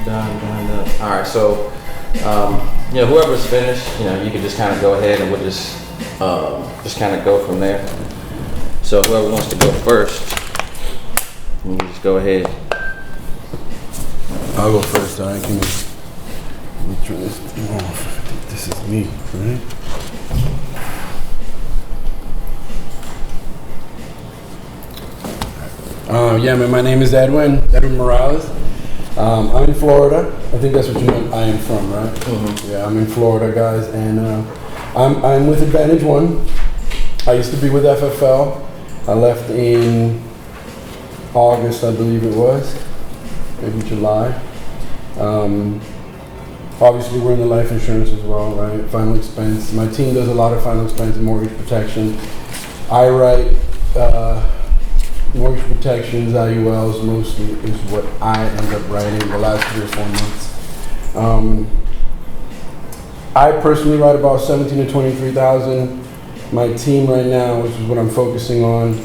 Done. All right, so whoever's finished, you can just kind of go ahead and we'll just kind of go from there. So whoever wants to go first, you can just go ahead. I'll go first. All right, let me turn this thing off. I think this is me, right? Yeah, man, my name is Edwin Morales. I'm in Florida. I think that's what you meant. I am from, right? Mm-hmm. Yeah, I'm in Florida, guys, and I'm with Advantage One. I used to be with FFL. I left in August, I believe it was, maybe July. Obviously, we're in the life insurance as well, right? Final expense. My team does a lot of final expense and mortgage protection. I write mortgage protections, IULs mostly is what I end up writing the last 3 or 4 months. I personally write about 17 to 23,000. My team right now, which is what I'm focusing on,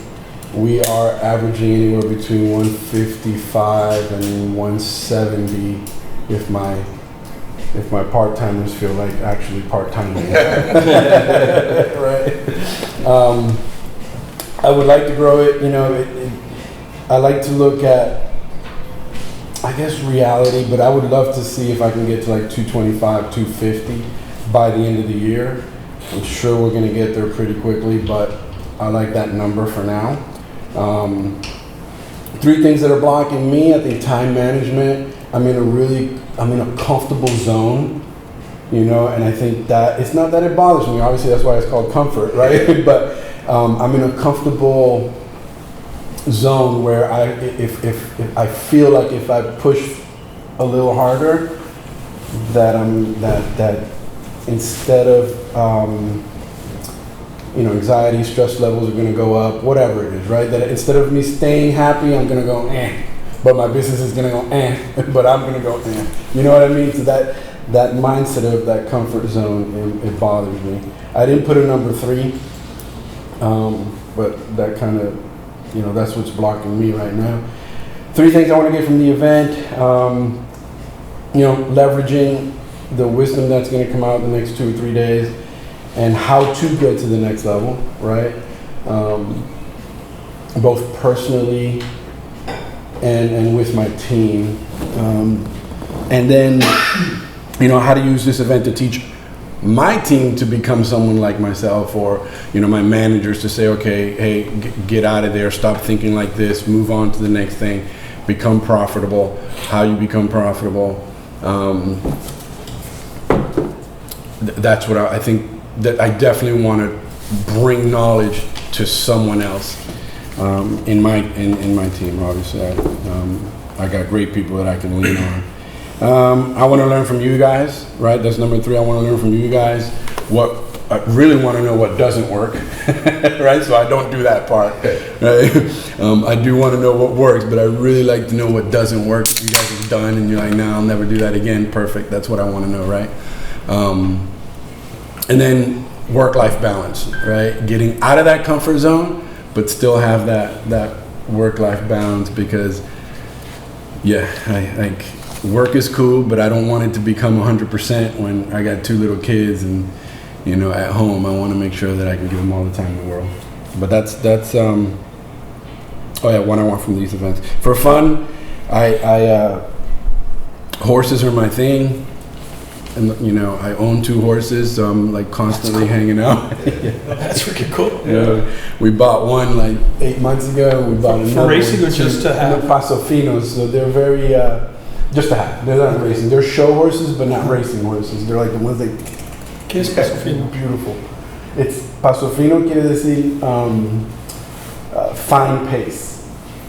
we are averaging anywhere between 155 and 170 if my part-timers feel like actually part-timing. Right? I would like to grow it, I like to look at, I guess, reality, but I would love to see if I can get to like 225, 250 by the end of the year. I'm sure we're going to get there pretty quickly, but I like that number for now. 3 things that are blocking me, I think time management. I'm in a comfortable zone, and I think that it's not that it bothers me. Obviously, that's why it's called comfort, right? But I'm in a comfortable zone where if I feel like if I push a little harder, that instead of anxiety, stress levels are going to go up, whatever it is, right? That instead of me staying happy, I'm going to go but my business is going to go but I'm going to go You know what I mean? So that mindset of that comfort zone, it bothers me. I didn't put a number 3, but that kind of, that's what's blocking me right now. 3 things I want to get from the event, leveraging the wisdom that's going to come out in the next 2 or 3 days, and how to get to the next level, right? Both personally and with my team. And then, how to use this event to teach my team to become someone like myself, or, my managers to say, okay, hey, get out of there, stop thinking like this, move on to the next thing, become profitable, how you become profitable. That's what I think, that I definitely want to bring knowledge to someone else in my team. Obviously, I got great people that I can lean on. I want to learn from you guys, right? That's number 3. I want to learn from you guys. I really want to know what doesn't work, right? So I don't do that part, right? I do want to know what works, but I really like to know what doesn't work. You guys are done and you're like, no, I'll never do that again. Perfect. That's what I want to know, right? And then work-life balance, right? Getting out of that comfort zone, but still have that work-life balance, because, work is cool, but I don't want it to become 100% when I got 2 little kids and, at home. I want to make sure that I can give them all the time in the world. But that's what I want from these events. For fun, horses are my thing. And, I own 2 horses, so I'm like constantly hanging out. That's freaking cool. We bought one like 8 months ago. We bought another for racing or just to have? Pasofinos, so they're very, just to have. They're not racing. They're show horses, but not racing horses. They're like the ones that... ¿Qué es Pasofino? Beautiful. It's Pasofino quiere decir fine pace,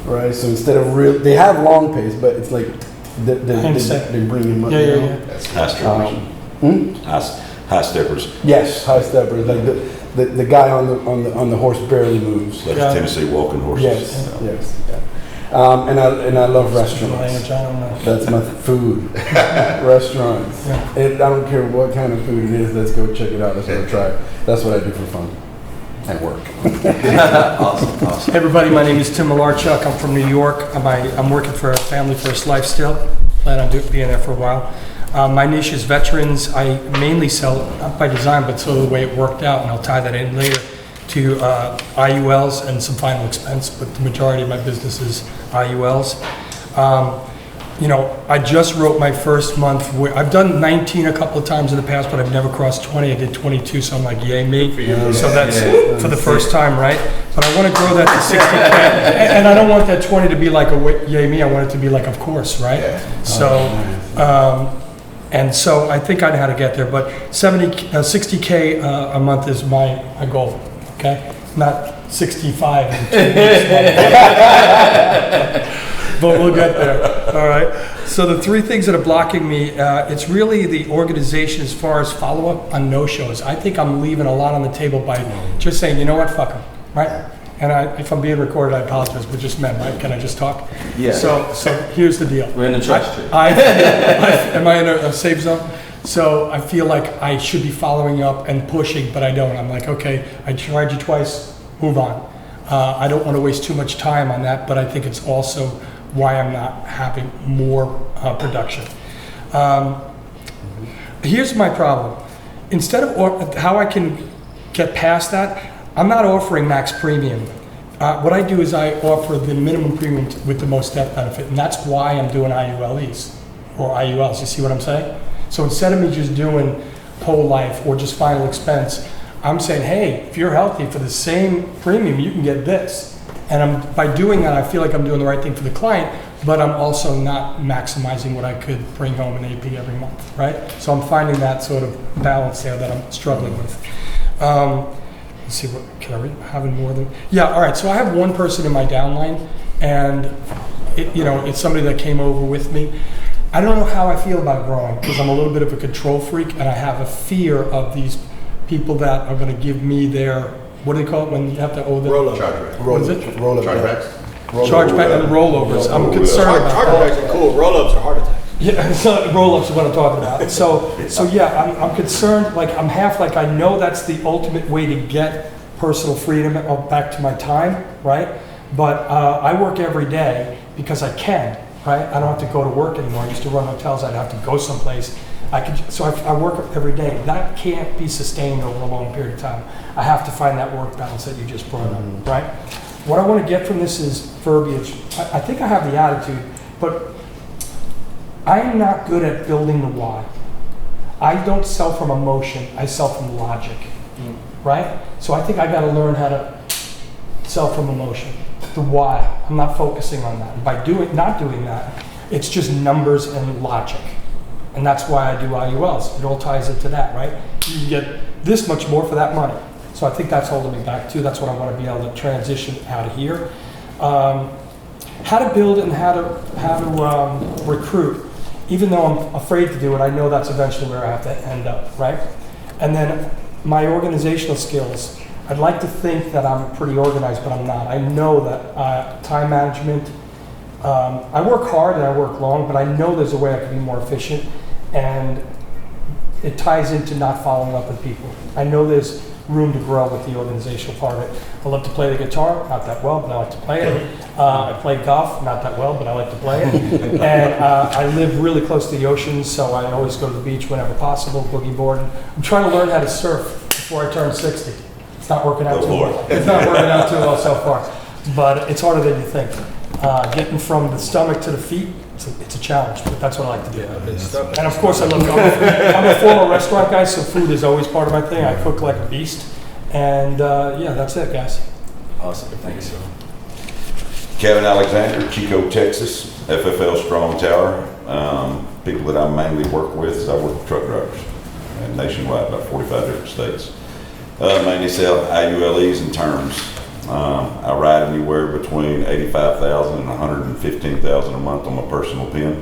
right? So instead of they have long pace, but it's like they bring him up. Yeah. That's high steppers. High steppers. Yes, high steppers. Like the guy on the horse barely moves. Like Tennessee walking horses. Yes. And I love restaurants. That's my food. Restaurants. Yeah. I don't care what kind of food it is. Let's go check it out. Let's go try it. That's what I do for fun. At work. Awesome. Hey everybody, my name is Tim Malarchuk. I'm from New York. I'm working for Family First Lifestyle. plan on being there for a while. My niche is veterans. I mainly sell, not by design, but so the way it worked out, and I'll tie that in later, to IULs and some final expense, but the majority of my business is IULs. You know, I just wrote my first month. I've done 19 a couple of times in the past, but I've never crossed 20. I did 22, so I'm like, yay me. So that's for the first time, right? But I want to grow that to 60K. And I don't want that 20 to be like a yay me. I want it to be like, of course, right? So, and so I think I know how to get there. But 60K a month is my goal, okay? Not 65 in 2 weeks. But we'll get there. All right. So the 3 things that are blocking me, it's really the organization as far as follow-up on no-shows. I think I'm leaving a lot on the table by just saying, you know what, fuck them, right? And if I'm being recorded, I apologize. We're just men, right? Can I just talk? Yeah. So here's the deal. We're in the trust tree. Am I in a safe zone? So I feel like I should be following up and pushing, but I don't. I'm like, okay, I tried you twice, move on. I don't want to waste too much time on that, but I think it's also why I'm not having more production. Here's my problem. Instead of how I can get past that, I'm not offering max premium. What I do is I offer the minimum premium with the most death benefit, and that's why I'm doing IULs or IULs. You see what I'm saying? So instead of me just doing whole life or just final expense, I'm saying, hey, if you're healthy for the same premium, you can get this. And by doing that, I feel like I'm doing the right thing for the client, but I'm also not maximizing what I could bring home in AP every month, right? So I'm finding that sort of balance there that I'm struggling with. Let's see, what can I have more than? Yeah, all right. So I have one person in my downline, and it's somebody that came over with me. I don't know how I feel about growing because I'm a little bit of a control freak, and I have a fear of these people that are going to give me their, what do they call it when you have to owe them? Rollover. What is it? Chargebacks. Chargeback and rollovers. I'm concerned about Chargebacks are cool. Rollups are heart attacks. Yeah, so roll-ups is what I'm talking about. So yeah, I'm concerned, like I'm half like I know that's the ultimate way to get personal freedom back to my time, right? But I work every day because I can, right? I don't have to go to work anymore. I used to run hotels. I'd have to go someplace. I work every day. That can't be sustained over a long period of time. I have to find that work balance that you just brought up, right? What I want to get from this is verbiage. I think I have the attitude, but I am not good at building the why. I don't sell from emotion. I sell from logic, right? So I think I got to learn how to sell from emotion. The why. I'm not focusing on that. And by not doing that, it's just numbers and logic. And that's why I do IULs. It all ties into that, right? You get this much more for that money. So I think that's holding me back too. That's what I want to be able to transition out of here. How to build and how to recruit. Even though I'm afraid to do it, I know that's eventually where I have to end up, right? And then my organizational skills. I'd like to think that I'm pretty organized, but I'm not. I know that time management, I work hard and I work long, but I know there's a way I can be more efficient, and it ties into not following up with people. I know there's room to grow with the organizational part of it. I love to play the guitar, not that well, but I like to play it. I play golf, not that well, but I like to play it. And I live really close to the ocean, so I always go to the beach whenever possible, boogie boarding. I'm trying to learn how to surf before I turn 60. It's not working out too well. It's not working out too well so far, but it's harder than you think. Getting from the stomach to the feet, it's a challenge, but that's what I like to do. And of course, I'm a former restaurant guy, so food is always part of my thing. I cook like a beast, and yeah, that's it, guys. Awesome, thanks. Kevin Alexander, Chico, Texas, FFL Strong Tower. People that I mainly work with is I work with truck drivers and nationwide, about 45 different states. Mainly sell IULEs and terms. I ride anywhere between $85,000 and $115,000 a month on my personal pen.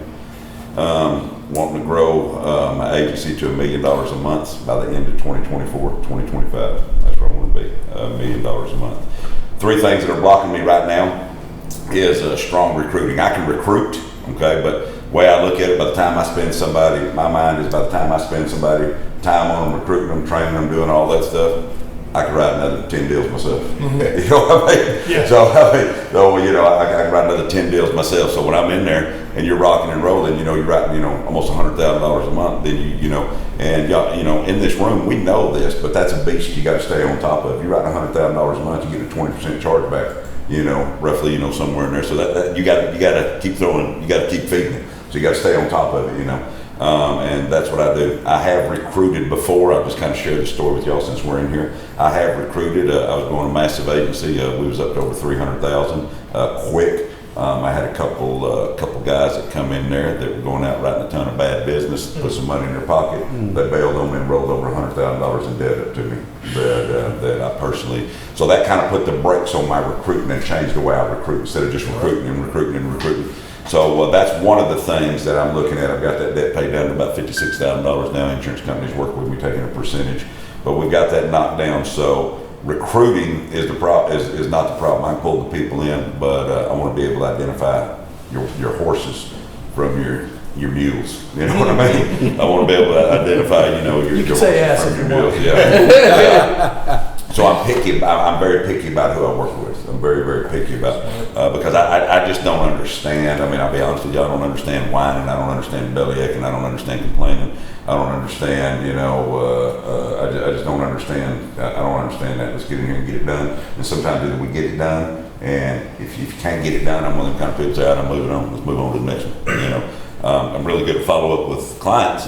Wanting to grow my agency to $1 million a month by the end of 2024, 2025. That's where I want to be, $1 million a month. 3 things that are blocking me right now is strong recruiting. I can recruit, okay, but the way I look at it, by the time I spend somebody, my mind is by the time I spend somebody time on them, recruiting them, training them, doing all that stuff, I could write another 10 deals myself. You know what I mean? Yeah. So you know, I could write another 10 deals myself. So when I'm in there and you're rocking and rolling, you know, you're writing, you know, almost $100,000 a month. Then you know, and y'all, you know, in this room we know this, but that's a beast you got to stay on top of. You write $100,000 a month, you get a 20% chargeback. You know, roughly, you know, somewhere in there. So that you got to keep throwing, you got to keep feeding it. So you got to stay on top of it, you know. And that's what I do. I have recruited before. I'll just kind of share the story with y'all since we're in here. I have recruited. I was going to a massive agency. We was up to over 300,000 quick. I had a couple guys that come in there that were going out writing a ton of bad business, put some money in their pocket. They bailed on me and rolled over $100,000 in debt up to me. That I personally. So that kind of put the brakes on my recruiting and changed the way I recruit instead of just recruiting and recruiting and recruiting. So that's one of the things that I'm looking at. I've got that debt paid down to about $56,000 now. Insurance companies work with me taking a percentage, but we got that knocked down. So recruiting is is not the problem. I can pull the people in, but I want to be able to identify your horses from your mules. You know what I mean? I want to be able to identify, you know, your You can say yes from if your you want. mules. Yeah. So I'm picky. I'm very picky about who I work with. I'm very, very picky about because I just don't understand. I mean, I'll be honest with you. I don't understand whining. I don't understand belly aching. I don't understand complaining. I don't understand. You know, I just don't understand. I don't understand that. Let's get in here and get it done. And sometimes either we get it done, and if you can't get it done, I'm one of them kind of people say, "I'm moving on. Let's move on to the next one." You know, I'm really good at follow up with clients,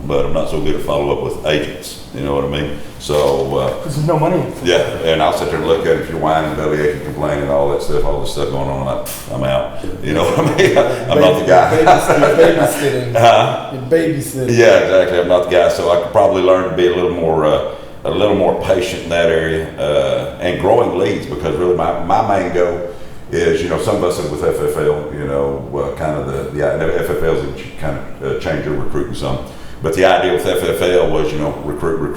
but I'm not so good at follow up with agents. You know what I mean? So Because there's no money in it. yeah, and I'll sit there and look at it. If you're whining, belly aching, complaining, all this stuff going on, I'm out. You know what I mean? I'm not the guy. You're babysitting. You're babysitting. Yeah, exactly. I'm not the guy. So I could probably learn to be a little more patient in that area and growing leads, because really my main goal is, you know, some of us with FFL, you know, kind of the FFLs that kind of change your recruiting some. But the idea with FFL was, you know, recruit,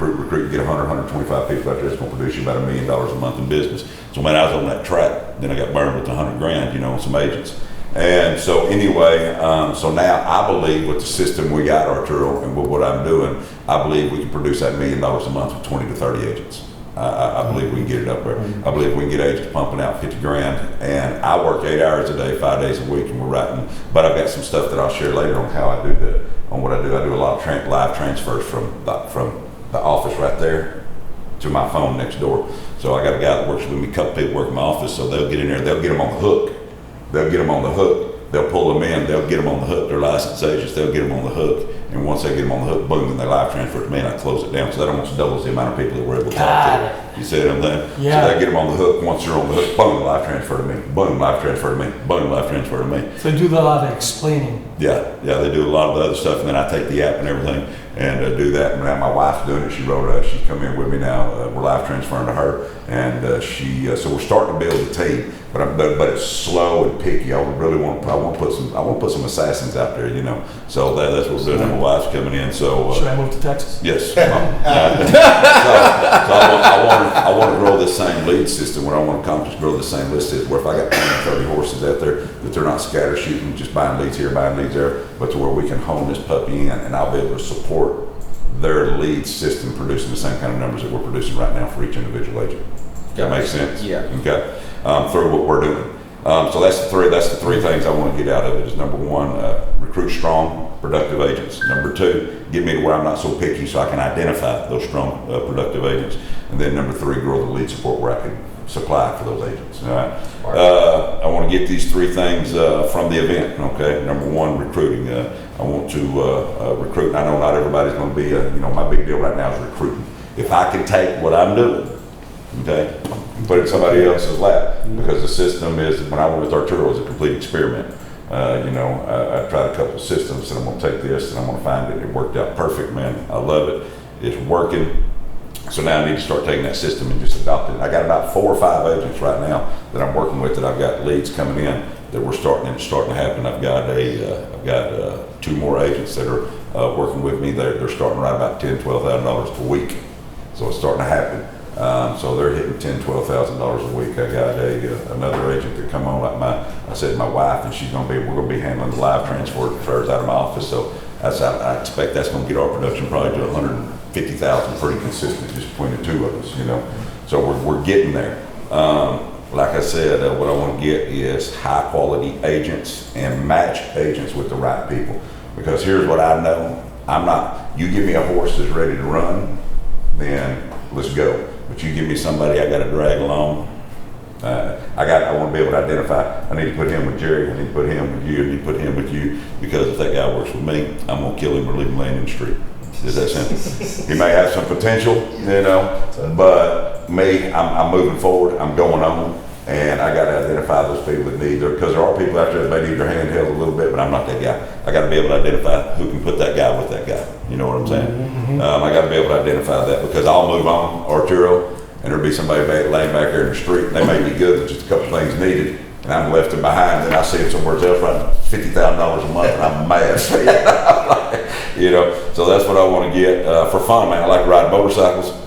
get 100, 125 people out there that's going to produce you about $1 million a month in business. So when I was on that track, then I got burned with $100,000, you know, on some agents. And so anyway, so now I believe with the system we got, Arturo, and with what I'm doing, I believe we can produce that $1 million a month with 20 to 30 agents. I believe we can get it up there. I believe we can get agents pumping out $50,000, and I work 8 hours a day, 5 days a week, and we're writing. But I've got some stuff that I'll share later on how I do that. On what I do a lot of live transfers from the office right there to my phone next door. So I got a guy that works with me, a couple people work in my office, so they'll get in there, they'll get them on the hook. They'll pull them in, they'll get them on the hook. They're licensed agents, they'll get them on the hook. And once they get them on the hook, boom, then they live transfer to me and I close it down. So that almost doubles the amount of people that we're able to talk to. You see what I'm saying? Yeah. So they get them on the hook. Once you're on the hook, boom, live transfer to me. Boom, live transfer to me. Boom, live transfer to me. So they do a lot of explaining. Yeah, they do a lot of the other stuff, and then I take the app and everything and do that. And now my wife's doing it. She's come in with me now. We're live transferring to her, and so we're starting to build a team. But it's slow and picky. I want to put some assassins out there, you know. So that's what we're doing. And my wife's coming in. So Should I move to Texas? yes. So I want to grow this same lead system. What I want to accomplish is grow the same lead system. Where if I got 20, 30 horses out there, that they're not scatter shooting, just buying leads here, buying leads there, but to where we can hone this puppy in, and I'll be able to support their lead system producing the same kind of numbers that we're producing right now for each individual agent. That makes sense? Yeah. Okay. Through what we're doing. So that's the three things I want to get out of it. Is number one, recruit strong, productive agents. Number two, get me to where I'm not so picky so I can identify those strong, productive agents. And then number three, grow the lead support where I can supply for those agents. All right. I want to get these three things from the event. Okay. Number one, recruiting. I want to recruit. I know not everybody's going to be. My big deal right now is recruiting. If I can take what I'm doing, okay, and put it in somebody else's lap, because the system is, when I went with Arturo, it was a complete experiment. I tried a couple of systems, and I'm going to take this and I'm going to find it. It worked out perfect, man. I love it. It's working. So now I need to start taking that system and just adopt it. I got about 4 or 5 agents right now that I'm working with, that I've got leads coming in that it's starting to happen. I've got 2 more agents that are working with me. They're starting right about $10,000-$12,000 a week. So it's starting to happen. So they're hitting $10,000-$12,000 a week. I got another agent that come on, I said my wife, and we're gonna be handling the live transfers out of my office. So I expect that's gonna get our production probably to $150,000 pretty consistent, just between the two of us, you know. So we're getting there. Like I said, what I want to get is high quality agents and match agents with the right people. Because here's what I know. You give me a horse that's ready to run, then let's go. But you give me somebody I got to drag along. I want to be able to identify. I need to put him with Jerry. I need to put him with you. I need to put him with you. Because if that guy works with me, I'm going to kill him or leave him laying in the street. Is that simple? He may have some potential, but me, I'm moving forward. I'm going on. And I got to identify those people that need because there are people out there that may need their hand held a little bit, but I'm not that guy. I got to be able to identify who can put that guy with that guy. You know what I'm saying? Mm-hmm. I got to be able to identify that because I'll move on, Arturo, and there'll be somebody laying back there in the street. They may be good, but just a couple things needed, and I'm left them behind. Then I see them somewhere else running $50,000 a month, and I'm mad. So that's what I want to get for fun, man. I like to ride motorcycles.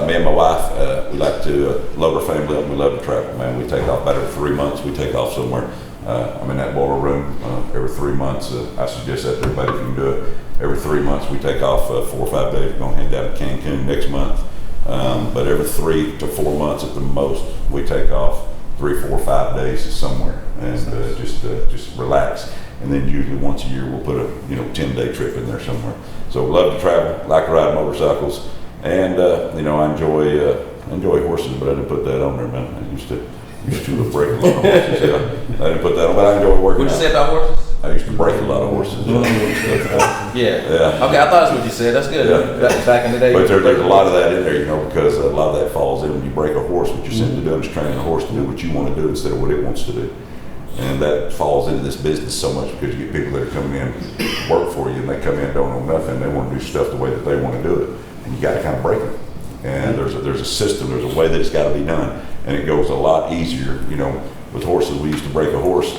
Me and my wife, we like to load our family up. We love to travel, man. We take off about every 3 months. We take off somewhere. I'm in that boiler room every 3 months. I suggest that to everybody if you can do it. Every 3 months we take off 4 or 5 days. We're going to head down to Cancun next month. But every 3 to 4 months at the most, we take off 3, 4, 5 days somewhere and just relax. And then usually once a year we'll put a 10-day trip in there somewhere. So love to travel, like to ride motorcycles. And I enjoy horses, but I didn't put that on there, man. I used to break a lot of horses. Yeah, I didn't put that on, but I enjoy working. What'd you say about horses? I used to break a lot of horses. Yeah. Okay, I thought that's what you said. That's good. Yeah. Back in the day. But there's a lot of that in there, because a lot of that falls in when you break a horse. What you're simply doing is training a horse to do what you want to do instead of what it wants to do. And that falls into this business so much because you get people that are coming in, work for you, and they come in, don't know nothing. They want to do stuff the way that they want to do it. And you got to kind of break it. And there's a system, there's a way that it's got to be done. And it goes a lot easier. With horses, we used to break a horse.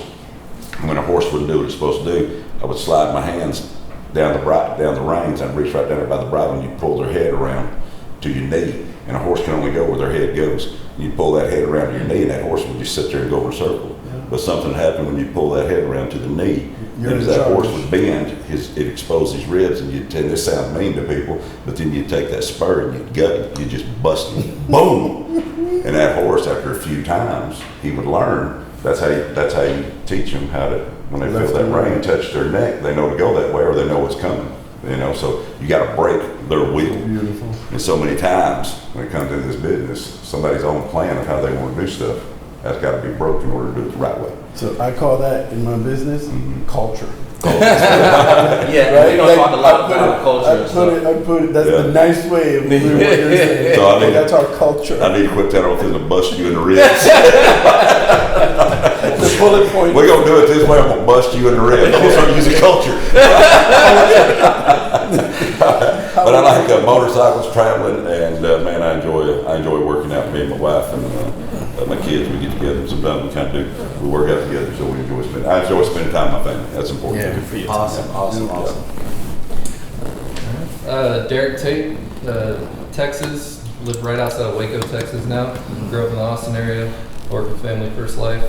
When a horse wouldn't do what it's supposed to do, I would slide my hands down the reins. I'd reach right down there by the bridle, and you'd pull their head around to your knee. And a horse can only go where their head goes. You'd pull that head around to your knee, and that horse would just sit there and go in a circle. But something happened when you pull that head around to the knee. And as that horse would bend, it exposed his ribs, and this sounds mean to people, but then you take that spur and you gut it, you just bust it, boom! And that horse, after a few times, he would learn. That's how you teach them how to, when they feel that rein touch their neck, they know to go that way, or they know what's coming. So you got to break their wheel. Beautiful. And so many times when it comes into this business, somebody's own plan of how they want to do stuff has got to be broken in order to do it the right way. So I call that in my business culture. Yeah, right? We don't talk a lot about culture. I put it. That's the nice way of doing what you're saying. So that's our culture. I need to quit telling them to bust you in the ribs. The bullet point. We're gonna do it this way. I'm gonna bust you in the ribs. I'm gonna start using culture. But I like motorcycles, traveling, and man, I enjoy working out. Me and my wife and my kids, we get together. And sometimes we work out together. So I enjoy spending time with my family. That's important. Yeah. For you. Awesome. Derek Tate, Texas. Live right outside of Waco, Texas now. Grew up in the Austin area. Work with Family First Life.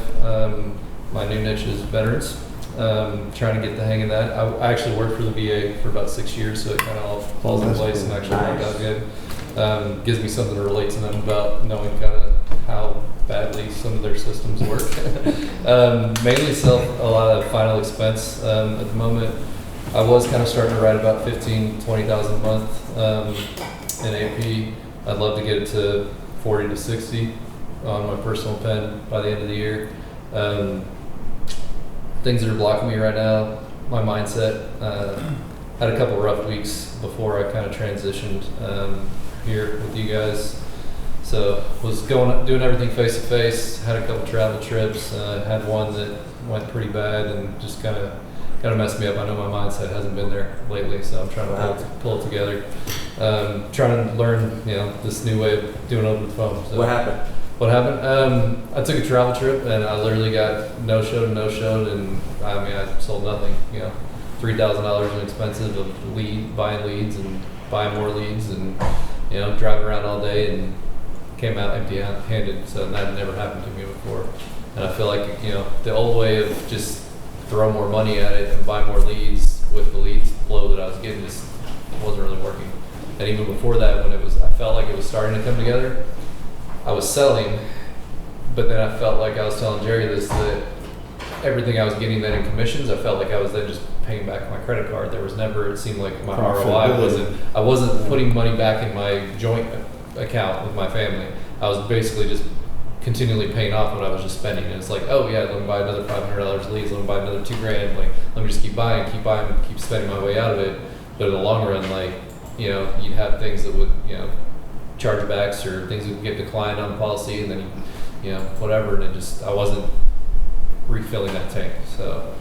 My new niche is veterans. Trying to get the hang of that. I actually worked for the VA for about 6 years, so it kind of all falls in place and actually worked out good. Gives me something to relate to them about, knowing kind of how badly some of their systems work. Mainly sell a lot of final expense. At the moment, I was kind of starting to write about $15,000-$20,000 a month in AP. I'd love to get it to 40 to 60 on my personal pen by the end of the year. Things that are blocking me right now, my mindset. Had a couple rough weeks before I kind of transitioned here with you guys. So was doing everything face to face. Had a couple travel trips. Had one that went pretty bad and just kind of messed me up. I know my mindset hasn't been there lately, so I'm trying to pull it together. Trying to learn, this new way of doing it over the phone. So What happened? I took a travel trip and I literally got no-showed, and I sold nothing. $3,000 in expensive of buying leads and buying more leads and driving around all day and came out empty-handed. So that had never happened to me before. And I feel like the old way of just throw more money at it and buy more leads with the leads flow that I was getting just wasn't really working. And even before that, when I felt like it was starting to come together, I was selling, but then I felt like I was telling Jerry this, that everything I was getting then in commissions, I felt like I was then just paying back my credit card. There was never, it seemed like my ROI I wasn't putting money back in my joint account with my family. I was basically just continually paying off what I was just spending. And it's like, oh yeah, let me buy another $500 leads, let me buy another $2,000. Like, let me just keep buying, keep spending my way out of it. But in the long run, like, you know, you'd have things that would, you know, chargebacks or things that would get declined on the policy, and then, you know, whatever. And it just, I wasn't refilling that tank. So,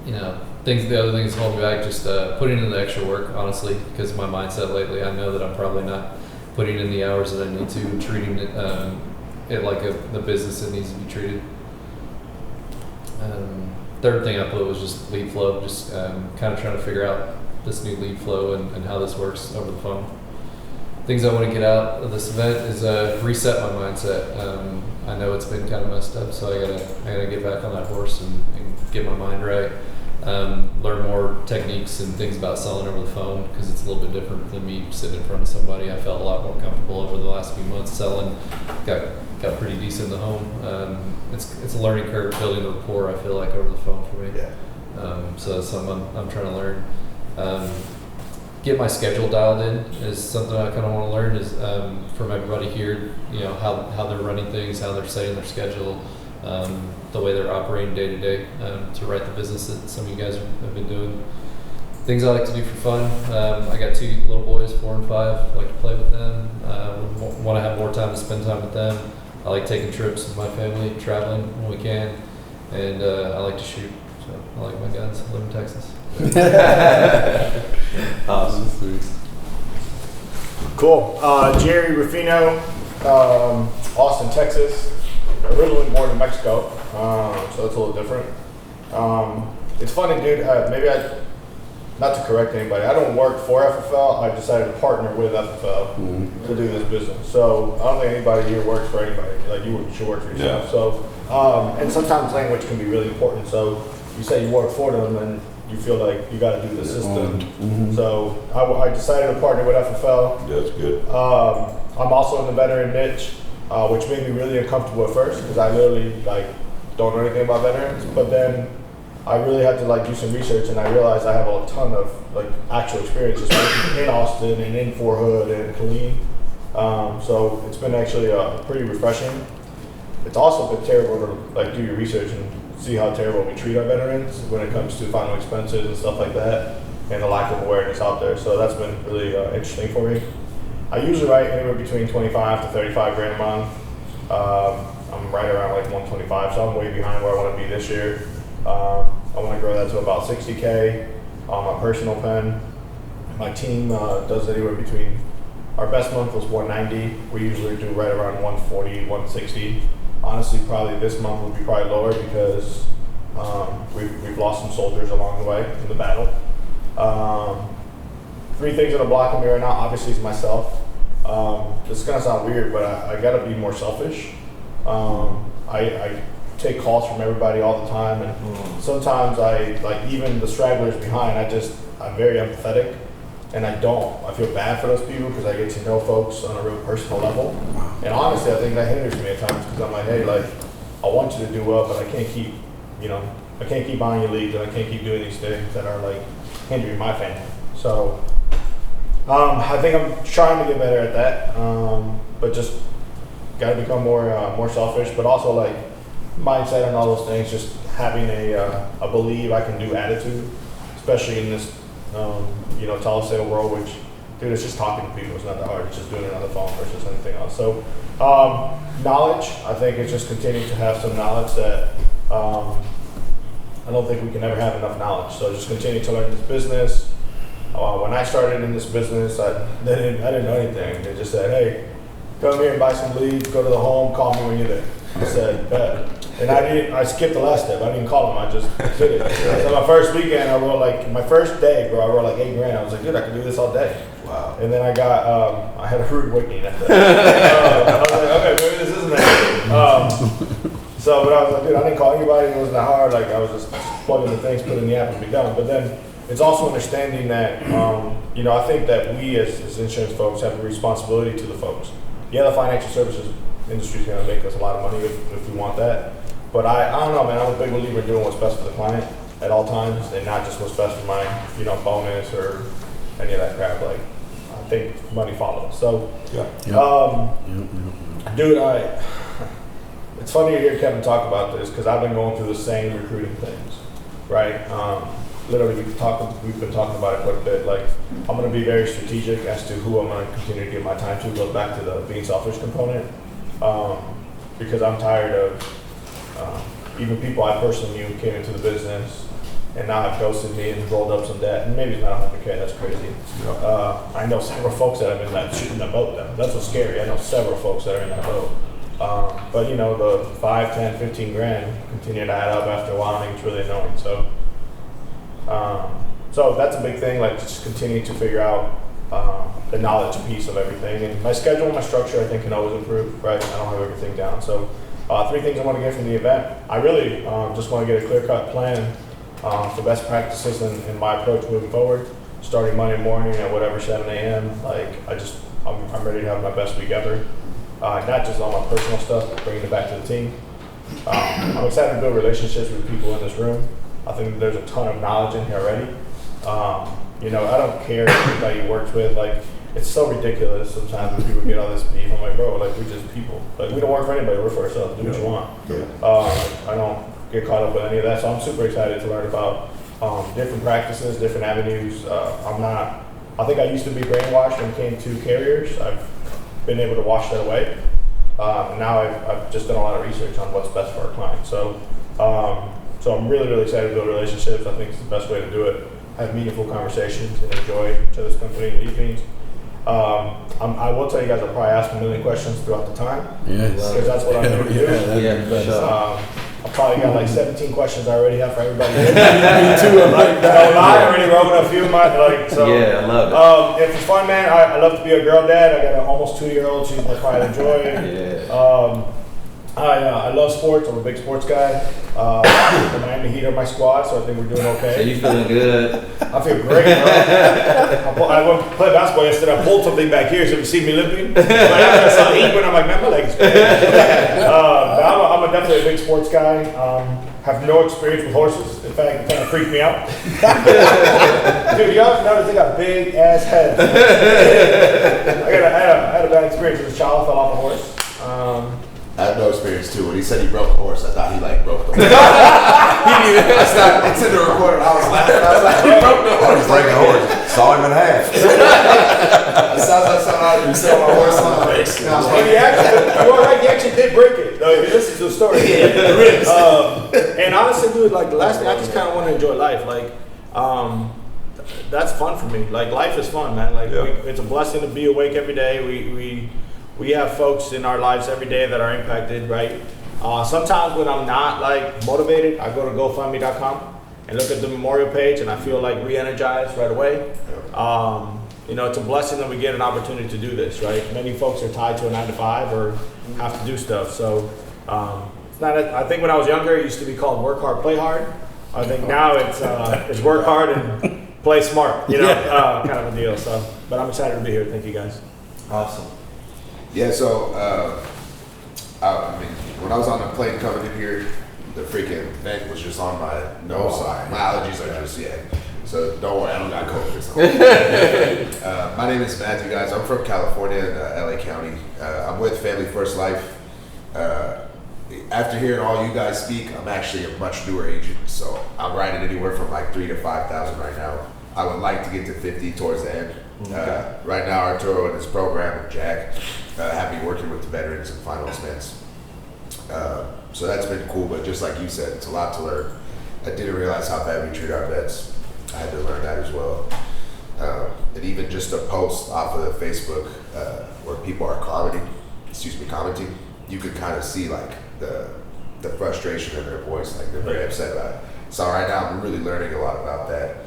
you know, the other things holding me back, just putting in the extra work, honestly, because my mindset lately, I know that I'm probably not putting in the hours that I need to, and treating it like the business that needs to be treated. Third thing I put was just lead flow, just kind of trying to figure out this new lead flow and how this works over the phone. Things I want to get out of this event is reset my mindset. I know it's been kind of messed up, so I gotta get back on that horse and get my mind right. Learn more techniques and things about selling over the phone, because it's a little bit different than me sitting in front of somebody. I felt a lot more comfortable over the last few months selling. Got pretty decent in the home. It's a learning curve building the rapport, I feel like, over the phone for me. Yeah. So that's something I'm trying to learn. Get my schedule dialed in is something I kind of want to learn, is from everybody here, you know, how they're running things, how they're setting their schedule, the way they're operating day to day, to write the business that some of you guys have been doing. Things I like to do for fun. I got 2 little boys, 4 and 5. I like to play with them. Want to have more time to spend time with them. I like taking trips with my family, traveling when we can, and I like to shoot. So I like my guns. I live in Texas. Awesome. Sweet. Cool. Jerry Ruffino, Austin, Texas. Originally born in Mexico, so it's a little different. It's funny, dude. Not to correct anybody, I don't work for FFL. I decided to partner with FFL to do this business. So I don't think anybody here works for anybody. Like, you should work for yourself. Yeah. So, and sometimes language can be really important. So you say you work for them, and you feel like you got to do the system. So I decided to partner with FFL. That's good. I'm also in the veteran niche, which made me really uncomfortable at first, because I literally don't know anything about veterans. But then I really had to do some research, and I realized I have a ton of actual experiences working in Austin and in Fort Hood and Killeen. So it's been actually pretty refreshing. It's also been terrible to do your research and see how terrible we treat our veterans when it comes to final expenses and stuff like that, and the lack of awareness out there. So that's been really interesting for me. I usually write anywhere between 25 to 35 grand a month. I'm right around 125, so I'm way behind where I want to be this year. I want to grow that to about 60K on my personal pen. My team does anywhere between, our best month was 190. We usually do right around 140, 160. Honestly, probably this month will be probably lower, because we've lost some soldiers along the way in the battle. 3 things that are blocking me right now, obviously, is myself. This is going to sound weird, but I got to be more selfish. I take calls from everybody all the time, and sometimes even the stragglers behind, I'm very empathetic, and I feel bad for those people, because I get to know folks on a real personal level. And honestly, I think that hinders me at times, because I'm like, hey, I want you to do well, but I can't keep buying your leads, and I can't keep doing these things that are hindering my family. So I think I'm trying to get better at that, but just got to become more selfish, but also mindset and all those things. Just having a believe I can do attitude, especially in this telesale world, which, dude, it's just talking to people. It's not that hard. It's just doing it on the phone versus anything else. So knowledge, I think it's just continuing to have some knowledge that I don't think we can ever have enough knowledge. So just continue to learn this business. When I started in this business, I didn't know anything. They just said, hey, come here and buy some leads, go to the home, call me when you're there. I said, bet. And I skipped the last step. I didn't call them, I just did it. So my first weekend, I wrote my first day, bro, I wrote $8 grand. I was like, dude, I can do this all day. Wow. And then I had a rude awakening after that. I was like, okay, maybe this isn't that. But I was like, dude, I didn't call anybody. It wasn't that hard. I was just plugging the things, put in the app, and be done. But then it's also understanding that, I think that we as insurance folks have a responsibility to the folks. yeah, the financial services industry is going to make us a lot of money if we want that. But I don't know, man. I'm a big believer in doing what's best for the client at all times, and not just what's best for my, bonus or any of that crap. Like, I think money follows. So, dude, it's funny to hear Kevin talk about this because I've been going through the same recruiting things, right? Literally, we've been talking about it quite a bit. Like, I'm going to be very strategic as to who I'm going to continue to give my time to. It goes back to the being selfish component, because I'm tired of even people I personally knew came into the business and now have ghosted me and rolled up some debt. And maybe it's not 100K, that's crazy. I know several folks that have been like shooting the boat though. That's what's scary. I know several folks that are in that boat. But the 5, 10, 15 grand continue to add up after a while, and it's really annoying. So that's a big thing, like just continue to figure out the knowledge piece of everything. And my schedule and my structure, I think, can always improve, right? I don't have everything down. So 3 things I want to get from the event. I really just want to get a clear-cut plan for best practices and my approach moving forward, starting Monday morning at whatever 7 a.m. Like, I'm ready to have my best week ever. Not just on my personal stuff, but bringing it back to the team. I'm excited to build relationships with people in this room. I think there's a ton of knowledge in here already. I don't care if anybody works with, like, it's so ridiculous sometimes when people get all this beef. I'm like, bro, like, we're just people. Like, we don't work for anybody, we're for ourselves. Do what you want. I don't get caught up with any of that, so I'm super excited to learn about different practices, different avenues. I think I used to be brainwashed when it came to carriers. I've been able to wash that away. And now I've just done a lot of research on what's best for our clients. So I'm really, really excited to build relationships. I think it's the best way to do it. Have meaningful conversations and enjoy each other's company and evenings. I will tell you guys, I'll probably ask a million questions throughout the time. Yes. Because that's what I'm going to do. I probably got like 17 questions I already have for everybody. Me too. I already wrote a few of mine. Yeah, I love it. If it's fun, man, I love to be a girl dad. I got an almost 2-year-old. She's my pride and joy. Yeah. I love sports. I'm a big sports guy. The Miami Heat are my squad, so I think we're doing okay. So you feeling good? I feel great, bro. I went to play basketball yesterday. I pulled something back here, so you see me limping. But after I saw the Heat, I'm like, man, my leg's great. I'm definitely a big sports guy. Have no experience with horses. In fact, it kind of freaked me out. Dude, y'all notice they got big ass heads. I had a bad experience as a child. Fell off a horse. I have no experience too. When he said he broke the horse, I thought he broke the horse. It's in the recording. I was laughing. I was like, he broke the horse. Break the horse. Saw him in half. It sounds like something you saw my horse on the race. You are right. He actually did break it. If you listen to the story, and honestly, dude, like the last thing, I just kind of want to enjoy life. Like, that's fun for me. Like, life is fun, man. Like, it's a blessing to be awake every day. We have folks in our lives every day that are impacted, right? Sometimes when I'm not like motivated, I go to GoFundMe.com and look at the memorial page, and I feel like re-energized right away. It's a blessing that we get an opportunity to do this, right? Many folks are tied to a 9-to-5 or have to do stuff. So it's not. I think when I was younger, it used to be called work hard, play hard. I think now it's work hard and play smart. Kind of a deal. So, but I'm excited to be here. Thank you guys. Awesome. Yeah, so, when I was on the plane coming in here, the freaking vent was just on my nose. My allergies are just, So don't worry, I don't got COVID or something. My name is Matthew, guys. I'm from California in LA County. I'm with Family First Life. After hearing all you guys speak, I'm actually a much newer agent. So I'm riding anywhere from like 3,000 to 5,000 right now. I would like to get to 50 towards the end. Right now, Arturo and his program with Jack have me working with the veterans and final expense. So that's been cool, but just like you said, it's a lot to learn. I didn't realize how bad we treat our vets. I had to learn that as well. And even just a post off of the Facebook where people are commenting, you could kind of see like the frustration in their voice, like they're very upset about it. So right now, I'm really learning a lot about that.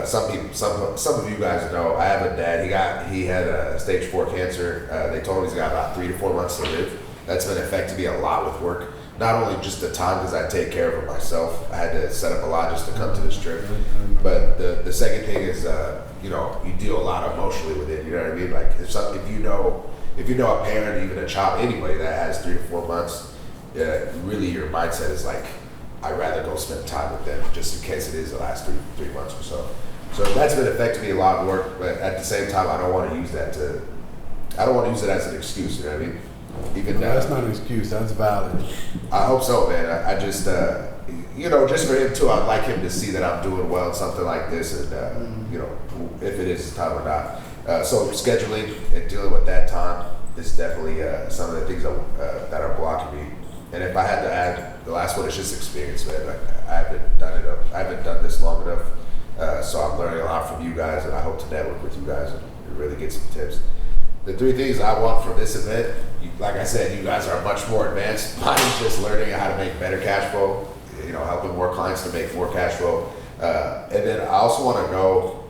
Some of you guys know I have a dad. He had a stage 4 cancer. They told him he's got about 3 to 4 months to live. That's been affecting me a lot with work. Not only just the time because I take care of it myself. I had to set up a lot just to come to this trip. But the second thing is you know, you deal a lot emotionally with it. You know what I mean? Like if you know a parent, even a child anyway, that has 3 to 4 months, really your mindset is like, I'd rather go spend time with them just in case it is the last three months or so. So that's been affecting me a lot of work, but at the same time, I don't want to use it as an excuse. You know what I mean? Even That's not an excuse. That's valid. I hope so, man. I just, you know, just for him too, I'd like him to see that I'm doing well in something like this, and you know, if it is time or not. So scheduling and dealing with that time is definitely some of the things that are blocking me. And if I had to add, the last one is just experience, man. Like, I haven't done this long enough, so I'm learning a lot from you guys, and I hope to network with you guys and really get some tips. The 3 things I want from this event, like I said, you guys are much more advanced. Mine is just learning how to make better cash flow, you know, helping more clients to make more cash flow. And then I also want to know,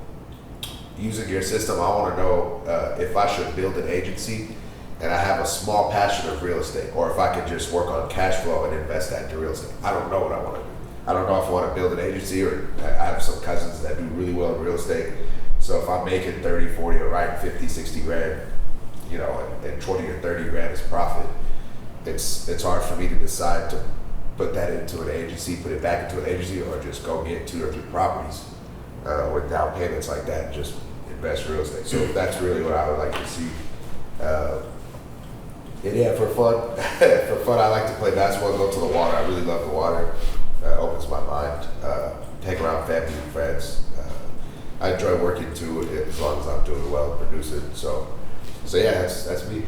using your system, I want to know if I should build an agency and I have a small passion of real estate, or if I could just work on cash flow and invest that into real estate. I don't know what I want to do. I don't know if I want to build an agency, or I have some cousins that do really well in real estate. So if I'm making 30, 40, or right, 50, 60 grand, you know, and 20 or 30 grand is profit, it's hard for me to decide to put that into an agency, put it back into an agency, or just go get 2 or 3 properties with down payments like that and just invest real estate. So that's really what I would like to see. And yeah, for fun, I like to play basketball, go to the water. I really love the water. Opens my mind. Take around family and friends. I enjoy working too, as long as I'm doing well and producing. So yeah, that's me.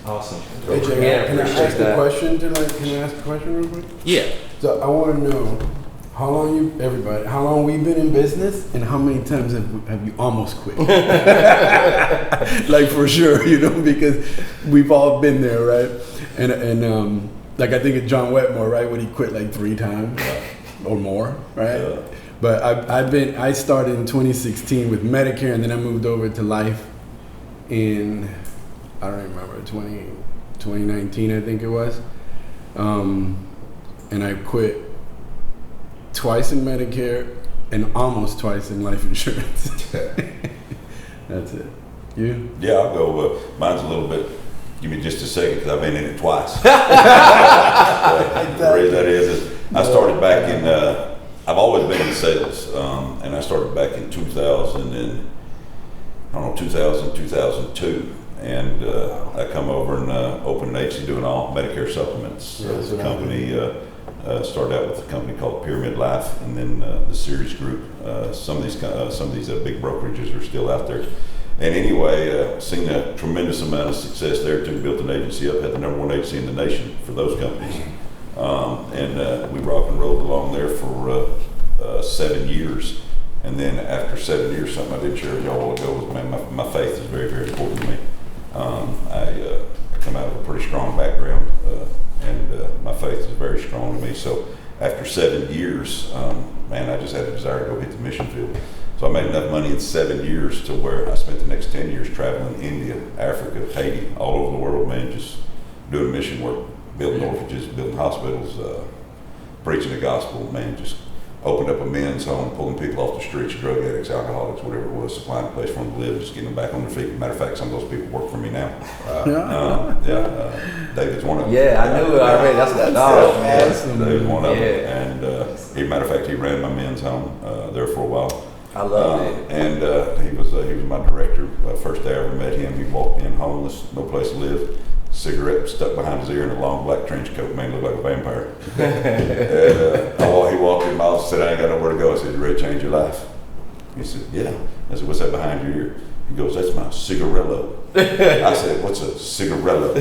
Awesome. Hey, Jay, Yeah, can I appreciate ask that. a question? Can I ask a question real quick? Yeah. So I want to know how long we've been in business, and how many times have you almost quit? Like, for sure, you know, because we've all been there, right? And like, I think of John Wetmore, right, when he quit like 3 times or more, right? Yeah. But I started in 2016 with Medicare, and then I moved over to Life in, I don't remember, 2019, I think it was. And I quit twice in Medicare and almost twice in life insurance. That's it. You? Yeah, I'll go. Mine's a little bit. Give me just a second, because I've been in it twice. The reason that is I started back in. I've always been in sales, and I started back in 2000 2002, and I come over and opened an agency doing all Medicare supplements. The company started out with a company called Pyramid Life, and then the Series Group. Some of these big brokerages are still out there. And anyway, seen a tremendous amount of success there too. Built an agency up, had the #1 agency in the nation for those companies, and we rock and rolled along there for 7 years. And then after 7 years, something I did share with y'all ago was, man, my faith is very, very important to me. I come out of a pretty strong background, and my faith is very strong to me. So after 7 years, man, I just had a desire to go hit the mission field. So I made enough money in 7 years to where I spent the next 10 years traveling India, Africa, Haiti, all over the world, man, just doing mission work, building orphanages, building hospitals, preaching the gospel, man, just opened up a men's home, pulling people off the streets, drug addicts, alcoholics, whatever it was, supplying a place for them to live, just getting them back on their feet. Matter of fact, some of those people work for me now. David's one of them. Yeah, I knew it already. That's man. David's one of them. And as a matter of fact, he ran my men's home there for a while. I love it. And he was my director. First day I ever met him, he walked in homeless, no place to live, cigarette stuck behind his ear, and a long black trench coat, man, looked like a vampire. And he walked in my office and said, I ain't got nowhere to go. I said, you ready to change your life? He said, yeah. I said, what's that behind your ear? He goes, that's my cigarello. I said, what's a cigarello?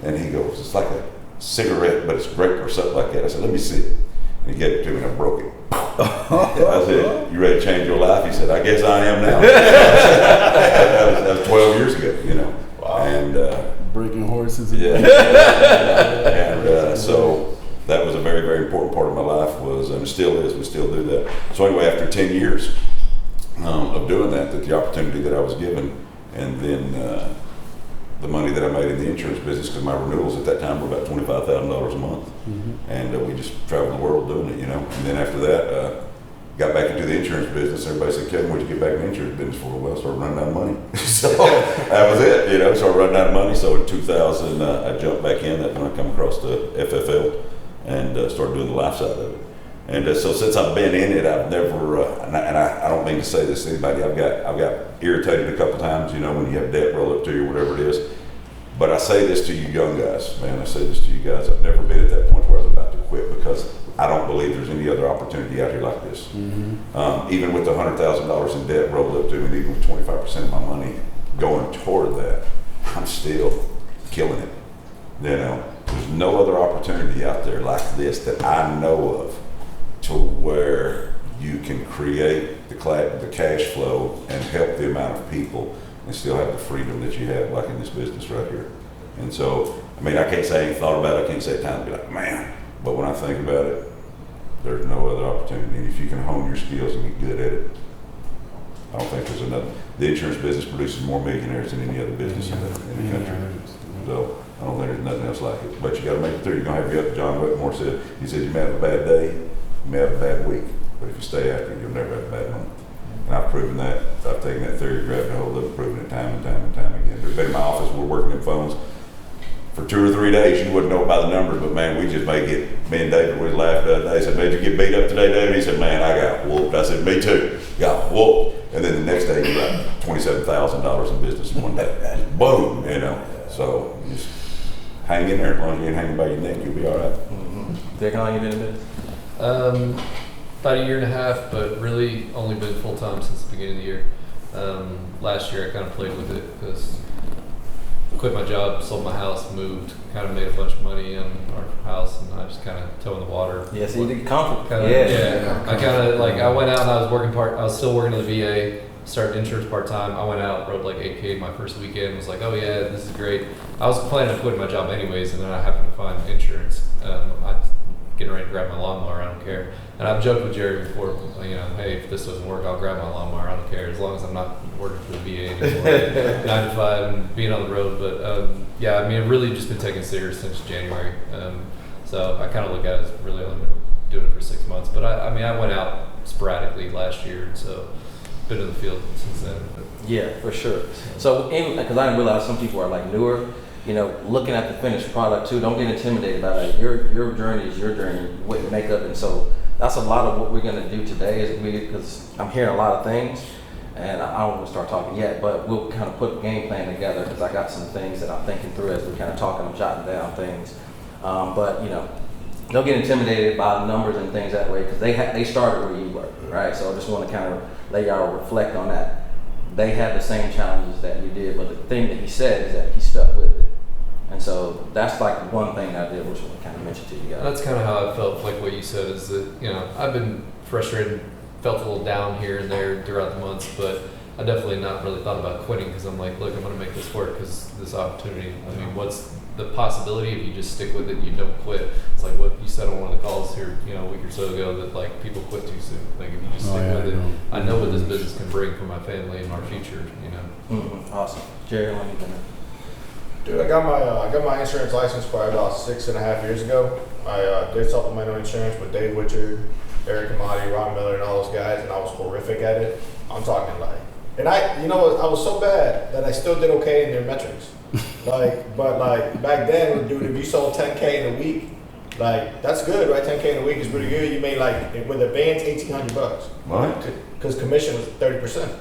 And he goes, it's like a cigarette, but it's grape or something like that. I said, let me see it. And he gave it to me and I broke it. I said, you ready to change your life? He said, I guess I am now. that was 12 years ago, you know. Wow. And breaking horses. Yeah. And so that was a very, very important part of my life and it still is, we still do that. So anyway, after 10 years of doing that the opportunity that I was given, and then the money that I made in the insurance business, because my renewals at that time were about $25,000 a month. Mm-hmm. And we just traveled the world doing it, you know. And then after that, got back into the insurance business. Everybody said, Kevin, what'd you get back in the insurance business for? Well, I started running out of money. So that was it, you know, started running out of money. So in 2000, I jumped back in. That's when I come across the FFL and started doing the life side of it. And so since I've been in it, I've never, and I don't mean to say this to anybody, I've got irritated a couple times, you know, when you have debt roll up to you or whatever it is. But I say this to you young guys, man, I say this to you guys, I've never been at that point where I was about to quit because I don't believe there's any other opportunity out here like this. Even with the $100,000 in debt rolled up to me, and even with 25% of my money going toward that, I'm still killing it. You know, there's no other opportunity out there like this that I know of to where you can create the cash flow and help the amount of people and still have the freedom that you have like in this business right here. And so, I mean, I can't say I ain't thought about it, I can't say time to be like, man, but when I think about it, there's no other opportunity. And if you can hone your skills and get good at it, I don't think there's another. The insurance business produces more millionaires than any other business in the country. So I don't think there's nothing else like it. But you got to make it through. You're going to have your, John Whitmore said, he said, you may have a bad day, you may have a bad week, but if you stay after it, you'll never have a bad month. And I've proven that. I've taken that theory, grabbed a hold of it, proven it time and time and time again. There's been in my office, we're working in phones for 2 or 3 days. You wouldn't know by the numbers, but man, we just may get, me and David was laughing the other day. I said, man, did you get beat up today, David? He said, man, I got whooped. I said, me too. Got whooped. And then the next day, you got $27,000 in business in one day. Boom, you know. So just hang in there. As long as you ain't hanging by your neck, you'll be all right. Dick, how long you been in business? About 1.5 years, but really only been full time since the beginning of the year. Last year I kind of played with it because I quit my job, sold my house, moved, kind of made a bunch of money on our house, and I just kind of toe in the water. Yeah, so you did comfort. Yeah. I kind of like I went out and I was working I was still working at the VA. Started insurance part time. I went out, rode like 8K my first weekend. Was like, oh yeah, this is great. I was planning on quitting my job anyways, and then I happened to find insurance. I getting ready to grab my lawnmower. I don't care. And I've joked with Jerry before, you know, hey, if this doesn't work, I'll grab my lawnmower. I don't care as long as I'm not working for the VA anymore, 9 to 5 and being on the road. But yeah, I mean, I've really just been taking it serious since January. So I kind of look at it as really only been doing it for 6 months. But I mean, I went out sporadically last year, and so been in the field since then. Yeah, for sure. So, because I didn't realize some people are like newer, you know, looking at the finished product too. Don't get intimidated by it. Your journey is your journey with makeup, and so that's a lot of what we're going to do today. Is because I'm hearing a lot of things, and I don't want to start talking yet, but we'll kind of put a game plan together because I got some things that I'm thinking through as we're kind of talking. I'm jotting down things, but you know, don't get intimidated by the numbers and things that way because they started where you were, right? So I just want to kind of let y'all reflect on that. They had the same challenges that you did, but the thing that he said is that he stuck with it. And so that's like one thing that I did, which I kind of mentioned to you guys. That's kind of how I felt, like what you said, is that, you know, I've been frustrated, felt a little down here and there throughout the months, but I definitely not really thought about quitting because I'm like, look, I'm going to make this work because this opportunity, I mean, what's the possibility if you just stick with it and you don't quit? It's like what you said on one of the calls here, you know, a week or so ago, that like people quit too soon. Like if you just stick with it, I know what this business can bring for my family and our future, you know. Awesome. Jerry, how long you been there? Dude, I got my insurance license probably about 6.5 years ago. I did supplemental insurance with Dave Witcher, Eric Amati, Ron Miller, and all those guys, and I was horrific at it. I'm talking like, and I was so bad that I still did okay in their metrics. But back then, dude, if you sold 10K in a week, like that's good, right? 10K in a week is pretty good. You made like with advance $1,800. What? Because commission was 30%.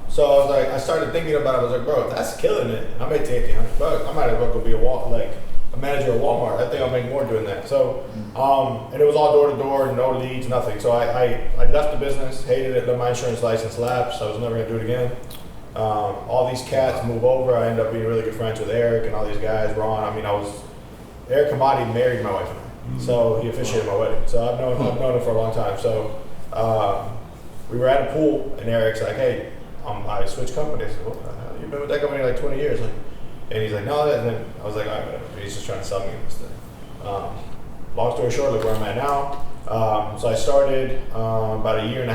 So I was like, I started thinking about it. I was like, bro, that's killing it. I made $1,800. I might as well go be a manager at Walmart. I think I'll make more doing that. So, and it was all door to door, no leads, nothing. So I left the business, hated it. Let my insurance license lapse. I was never gonna do it again. All these cats move over. I ended up being really good friends with Eric and all these guys. Ron. I mean, Eric Amati married my wife and I. So he officiated my wedding. So I've known him for a long time. So we were at a pool, and Eric's like, hey. I switched companies. What the hell? You've been with that company like 20 years. And he's like, no. And then I was like, all right, whatever. He's just trying to sell me this thing. Long story short, look where I'm at now. So I started about 1.5 years,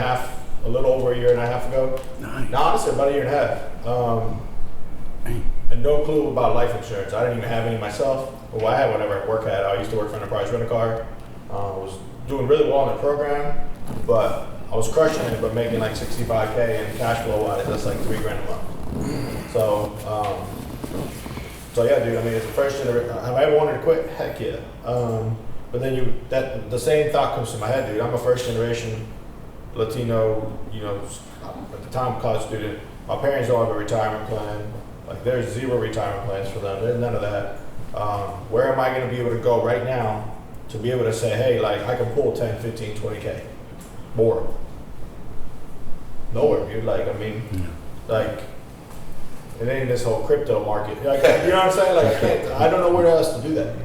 a little over 1.5 years ago. Nice. No, honestly, about 1.5 years. And no clue about life insurance. I didn't even have any myself. Well, I had whatever at work had. I used to work for Enterprise Rent-A-Car. Was doing really well in the program, but I was crushing it, but making like 65K and cash flow wise, that's like $3,000 a month. So yeah, dude. I mean, it's the first generation. Have I ever wanted to quit? Heck yeah. But then the same thought comes to my head, dude. I'm a first generation Latino. You know, at the time, college student. My parents don't have a retirement plan. Like, there's zero retirement plans for them. There's none of that. Where am I going to be able to go right now to be able to say, hey, like, I can pull 10, 15, 20K more? Nowhere, dude. Like, I mean, like, it ain't this whole crypto market. Like, you know what I'm saying? Like, I don't know where else to do that.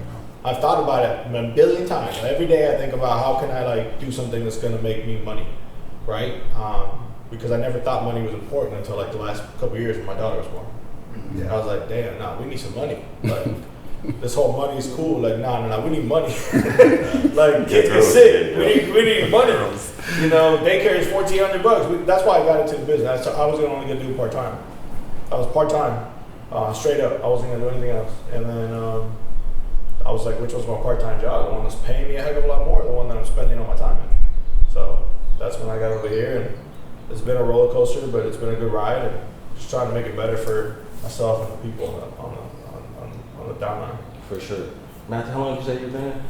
I've thought about it a billion times. Every day I think about how can I like do something that's going to make me money, right? Because I never thought money was important until like the last couple of years when my daughter was born. Yeah. I was like, damn, nah, we need some money. Like, this whole money is cool. Like, nah, we need money. Like, kids get sick. We need money. You know, daycare is $1,400. That's why I got into the business. I was only gonna do part time. I was part time, straight up. I wasn't gonna do anything else. And then I was like, which was my part time job? The one that's paying me a heck of a lot more, or the one that I'm spending all my time in. So that's when I got over here, and it's been a roller coaster, but it's been a good ride, and just trying to make it better for myself and the people on the downline. For sure. Matt, how long did you say you've been in?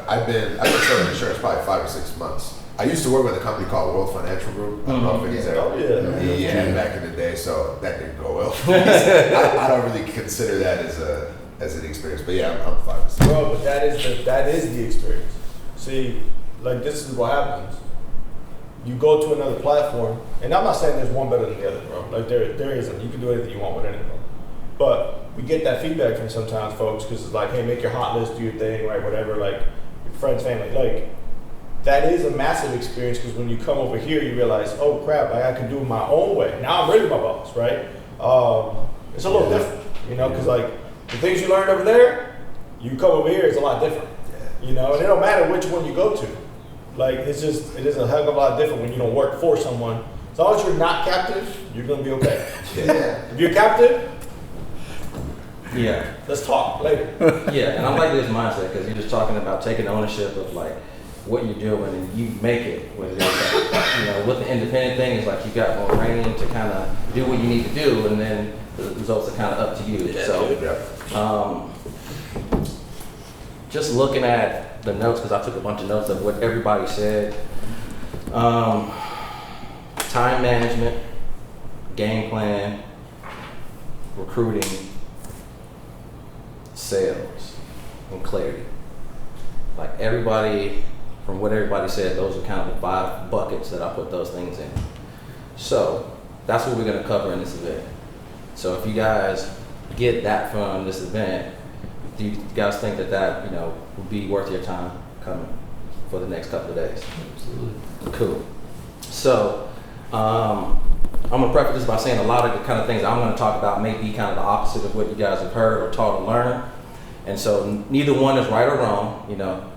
I've been selling insurance probably 5 or 6 months. I used to work with a company called World Financial Group. I don't know if it's there. Oh yeah. Yeah, back in the day, so that didn't go well. I don't really consider that as an experience, but yeah, I'm 5 or 6. Bro, but that is the experience. See, like, this is what happens. You go to another platform, and I'm not saying there's one better than the other, bro. Like, there isn't. You can do anything you want with anything. But we get that feedback from sometimes folks because it's like, hey, make your hot list, do your thing, right? Whatever, like, your friends, family. Like, that is a massive experience because when you come over here, you realize, oh crap, I can do it my own way. Now I'm really my boss, right? It's a little different, you know, because like the things you learned over there, you come over here, it's a lot different, you know, and it don't matter which one you go to. Like, it is a heck of a lot different when you don't work for someone. As long as you're not captive, you're gonna be okay. Yeah. If you're captive, Yeah. let's talk later. Yeah, and I like this mindset because you're just talking about taking ownership of like what you're doing and you make it. Whether it's like, you know, with the independent thing, it's like you got more reign to kind of do what you need to do, and then the results are kind of up to you. So, just looking at the notes, because I took a bunch of notes of what everybody said. Time management, game plan, recruiting, sales, and clarity. Like everybody, from what everybody said, those are kind of the 5 buckets that I put those things in. So that's what we're going to cover in this event. So if you guys get that from this event, do you guys think that you know would be worth your time coming for the next couple of days? Absolutely. Cool. So I'm gonna preface this by saying a lot of the kind of things I'm gonna talk about may be kind of the opposite of what you guys have heard or taught or learned. And so neither one is right or wrong, you know,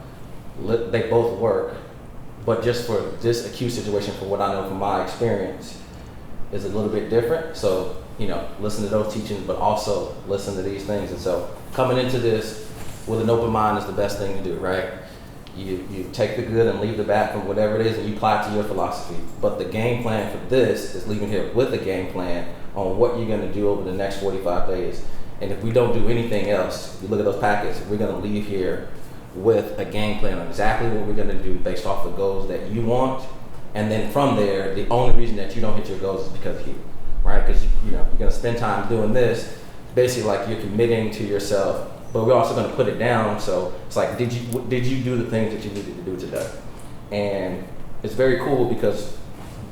they both work. But just for this acute situation, for what I know from my experience, is a little bit different. So, you know, listen to those teachings, but also listen to these things. And so coming into this with an open mind is the best thing to do, right? You take the good and leave the bad from whatever it is, and you apply it to your philosophy. But the game plan for this is leaving here with a game plan on what you're going to do over the next 45 days. And if we don't do anything else, you look at those packets, we're going to leave here with a game plan on exactly what we're going to do based off the goals that you want. And then from there, the only reason that you don't hit your goals is because of you, right? Because you know you're going to spend time doing this, basically like you're committing to yourself. But we're also going to put it down. So it's like, did you do the things that you needed to do today? And it's very cool because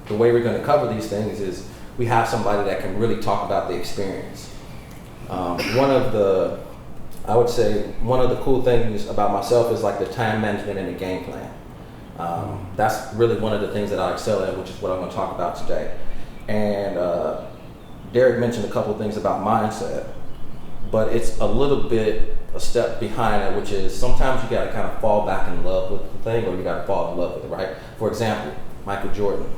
the way we're going to cover these things is we have somebody that can really talk about the experience. I would say one of the cool things about myself is like the time management and the game plan. That's really one of the things that I excel at, which is what I'm going to talk about today. And Derek mentioned a couple of things about mindset. But it's a little bit a step behind it, which is sometimes you got to kind of fall back in love with the thing, or you got to fall in love with it, right? For example, Michael Jordan,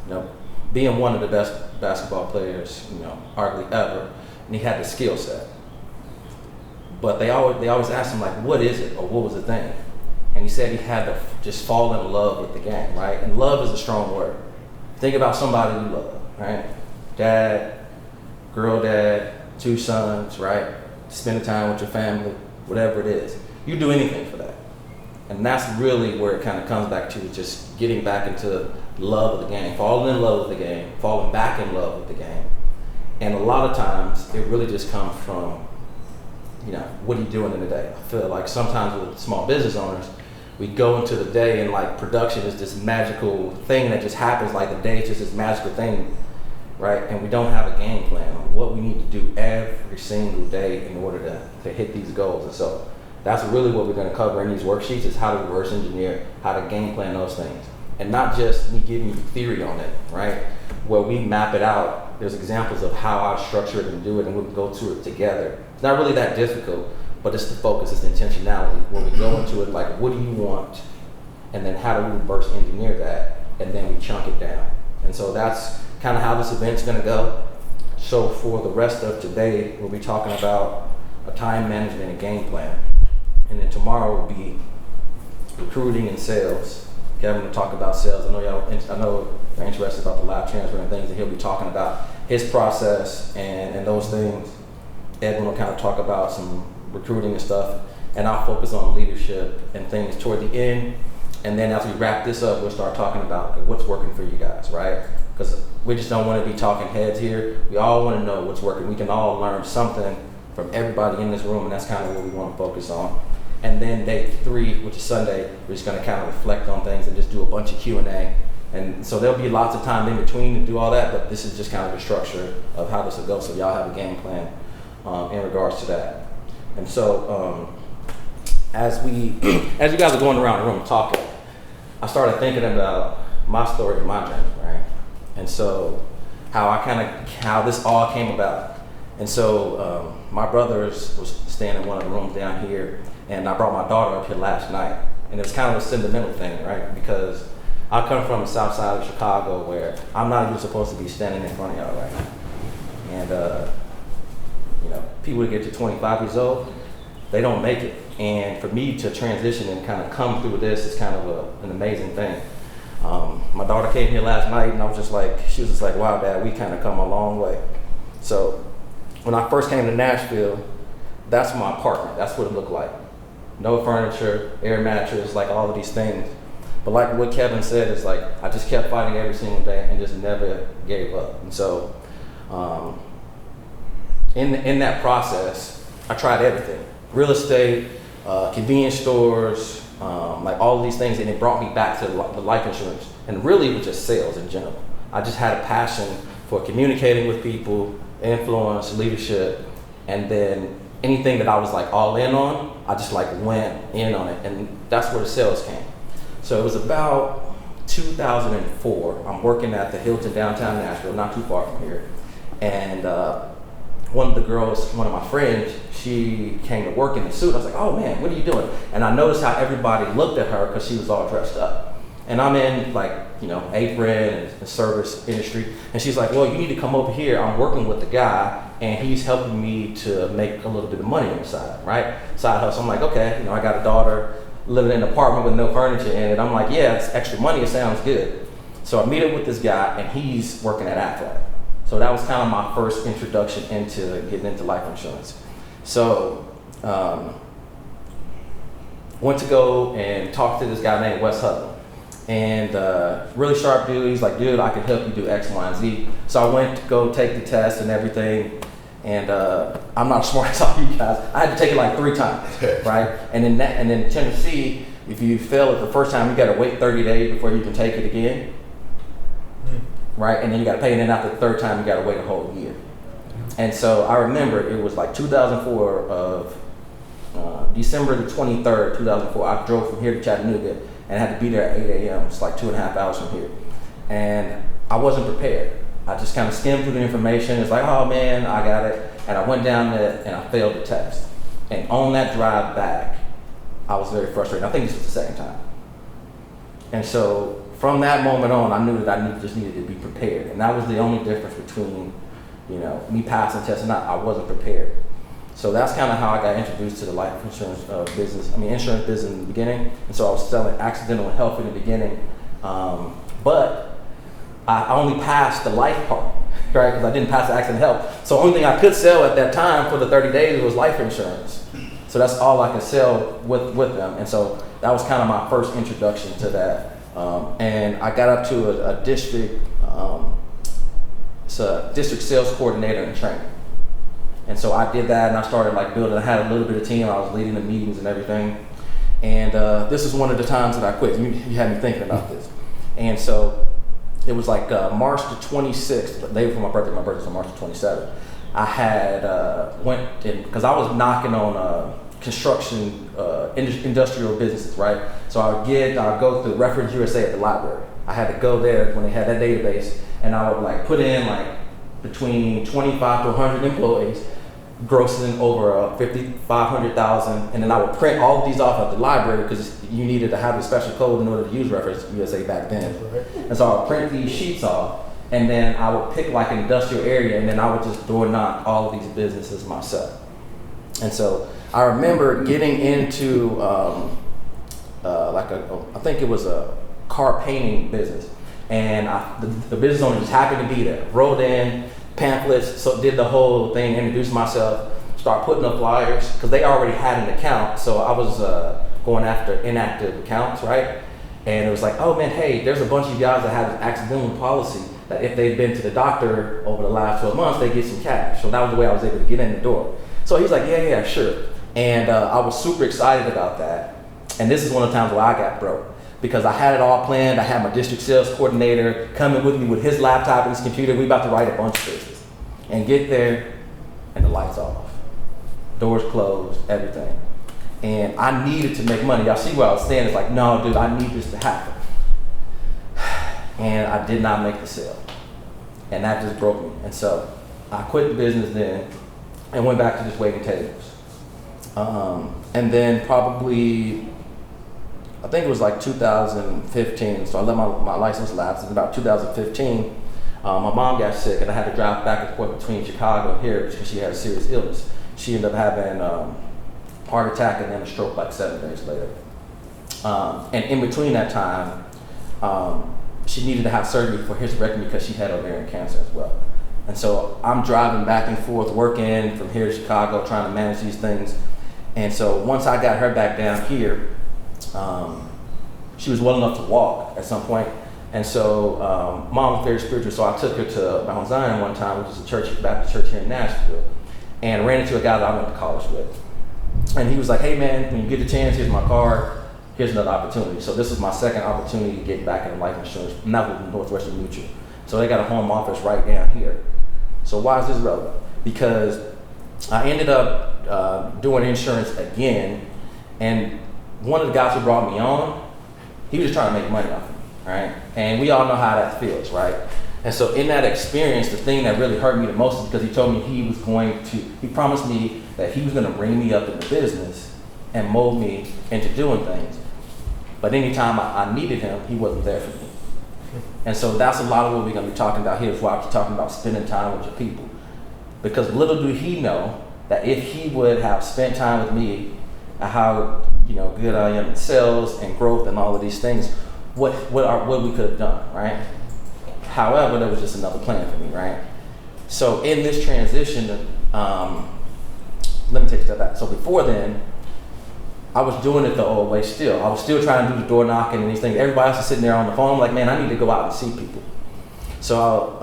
you know, being one of the best basketball players, you know, hardly ever, and he had the skill set. But they always ask him like, what is it, or what was the thing? and he said he had to just fall in love with the game, right? And love is a strong word. Think about somebody you love, right? Dad, girl dad, 2 sons, right? Spending time with your family, whatever it is. You do anything for that. And that's really where it kind of comes back to, just getting back into love of the game, falling in love with the game, falling back in love with the game. And a lot of times it really just comes from, what are you doing in the day? I feel like sometimes with small business owners, we go into the day and like production is this magical thing that just happens, like the day is just this magical thing, right? And we don't have a game plan on what we need to do every single day in order to hit these goals. And so that's really what we're going to cover in these worksheets, is how to reverse engineer, how to game plan those things. And not just me giving you theory on it, right? Where we map it out, there's examples of how I structure it and do it, and we'll go through it together. It's not really that difficult, but it's the focus, it's the intentionality. When we go into it, like, what do you want? And then how do we reverse engineer that? And then we chunk it down. And so that's kind of how this event's going to go. So for the rest of today, we'll be talking about a time management and game plan. And then tomorrow will be recruiting and sales. Kevin will talk about sales. I know you're interested about the live transfer and things, and he'll be talking about his process and those things. Edwin will kind of talk about some recruiting and stuff, and I'll focus on leadership and things toward the end. And then as we wrap this up, we'll start talking about what's working for you guys, right? Because we just don't want to be talking heads here. We all want to know what's working. We can all learn something from everybody in this room, and that's kind of what we want to focus on. And then day 3, which is Sunday, we're just going to kind of reflect on things and just do a bunch of Q&A. And so there'll be lots of time in between to do all that, but this is just kind of the structure of how this will go, so y'all have a game plan in regards to that. And so as you guys are going around the room talking, I started thinking about my story and my journey, right? And so how this all came about. And so my brothers was staying in one of the rooms down here, and I brought my daughter up here last night. And it was kind of a sentimental thing, right? Because I come from the south side of Chicago, where I'm not even supposed to be standing in front of y'all right now. And people that get to 25 years old, they don't make it. And for me to transition and kind of come through this is kind of an amazing thing. My daughter came here last night, and she was just like, wow, Dad, we kind of come a long way. So when I first came to Nashville, that's my apartment. That's what it looked like. No furniture, air mattress, like all of these things. But like what Kevin said, is like, I just kept fighting every single day and just never gave up. And so in that process, I tried everything. Real estate, convenience stores, like all of these things, and it brought me back to the life insurance. And really it was just sales in general. I just had a passion for communicating with people, influence, leadership, and then anything that I was like all in on, I just like went in on it, and that's where the sales came. So it was about 2004. I'm working at the Hilton downtown Nashville, not too far from here, and one of the girls, one of my friends, she came to work in a suit. I was like, oh man, what are you doing? And I noticed how everybody looked at her because she was all dressed up. And I'm in apron and the service industry. And she's like, well, you need to come over here. I'm working with the guy, and he's helping me to make a little bit of money on the side, right? Side hustle. I'm like, okay, I got a daughter living in an apartment with no furniture in it. I'm like, yeah, it's extra money. It sounds good. So I meet up with this guy, and he's working at Aflac. So that was kind of my first introduction into getting into life insurance. So went to go and talk to this guy named Wes Hutton. And really sharp dude. He's like, dude, I can help you do X, Y, and Z. So I went to go take the test and everything. And I'm not smart as all you guys. I had to take it like 3 times, right? And in Tennessee, if you fail it the first time, you got to wait 30 days before you can take it again. Right, and then you got to pay, and then after the 3rd time, you got to wait a whole year. And so I remember it was like 2004 of December the 23rd, 2004. I drove from here to Chattanooga and had to be there at 8 a.m. It's like 2.5 hours from here. And I wasn't prepared. I just kind of skimmed through the information. It's like, oh man, I got it. And I went down there and I failed the test. And on that drive back, I was very frustrated. I think this was the 2nd time. And so from that moment on, I knew that I just needed to be prepared. And that was the only difference between, me passing tests and not. I wasn't prepared. So that's kind of how I got introduced to the life insurance business. Insurance business in the beginning. And so I was selling accidental health in the beginning. But I only passed the life part, right? Because I didn't pass the accident health. So the only thing I could sell at that time for the 30 days was life insurance. So that's all I could sell with them. And so that was kind of my first introduction to that. And I got up to a district, it's a district sales coordinator in training. And so I did that, and I started like building. I had a little bit of team. I was leading the meetings and everything. And this is one of the times that I quit. You had me thinking about this. And so it was like March the 26th, the day before my birthday. My birthday's on March the 27th. I had went in, because I was knocking on construction, industrial businesses, right? So I'd go through Reference USA at the library. I had to go there when they had that database, and I would like put in like between 25 to 100 employees, grossing over 500,000, and then I would print all of these off at the library because you needed to have a special code in order to use Reference USA back then. And so I would print these sheets off, and then I would pick like an industrial area, and then I would just door knock all of these businesses myself. And so I remember getting into I think it was a car painting business, and the business owner just happened to be there. Rolled in, pamphlets, so did the whole thing, introduced myself, start putting up flyers, because they already had an account, so I was going after inactive accounts, right? And it was like, oh man, hey, there's a bunch of guys that have an accidental policy that if they've been to the doctor over the last 12 months, they get some cash. So that was the way I was able to get in the door. So he's like, yeah, sure. And I was super excited about that. And this is one of the times where I got broke, because I had it all planned. I had my district sales coordinator coming with me with his laptop and his computer. We about to write a bunch of business. And get there, and the lights off. Doors closed, everything. And I needed to make money. Y'all see where I was standing? It's like, no, dude, I need this to happen. And I did not make the sale. And that just broke me. And so I quit the business then and went back to just waiting tables. And then probably, I think it was like 2015. So I let my license lapse in about 2015. My mom got sick, and I had to drive back and forth between Chicago and here because she had a serious illness. She ended up having heart attack and then a stroke like 7 days later. And in between that time, she needed to have surgery for hysterectomy because she had ovarian cancer as well. And so I'm driving back and forth, working from here to Chicago, trying to manage these things. And so once I got her back down here, she was well enough to walk at some point. And so mom was very spiritual, so I took her to Mount Zion one time, which is a church, Baptist church here in Nashville, and ran into a guy that I went to college with. And he was like, hey man, when you get the chance, here's my card, here's another opportunity. So this was my second opportunity to get back into life insurance, and that was Northwestern Mutual. So they got a home office right down here. So why is this relevant? Because I ended up doing insurance again, and one of the guys who brought me on, he was just trying to make money off of me, right? And we all know how that feels, right? And so in that experience, the thing that really hurt me the most is because he told me he promised me that he was gonna bring me up in the business and mold me into doing things. But anytime I needed him, he wasn't there for me. And so that's a lot of what we're gonna be talking about here, is why I'm talking about spending time with your people. Because little do he know that if he would have spent time with me, how good I am in sales and growth and all of these things, what we could have done, right? However, there was just another plan for me, right? So in this transition, let me take a step back. So before then, I was doing it the old way still. I was still trying to do the door knocking and these things. Everybody else is sitting there on the phone. I'm like, man, I need to go out and see people. So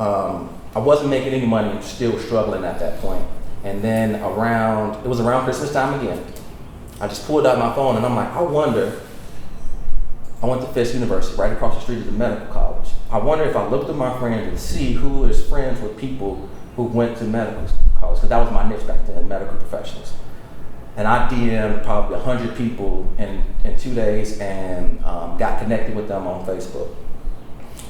I wasn't making any money. I'm still struggling at that point. And then it was around Christmas time again. I just pulled out my phone and I'm like, I went to Fisk University, right across the street is the medical college. I wonder if I looked at my friends and see who is friends with people who went to medical college, because that was my niche back then, medical professionals. And I DM'd probably 100 people in 2 days and got connected with them on Facebook.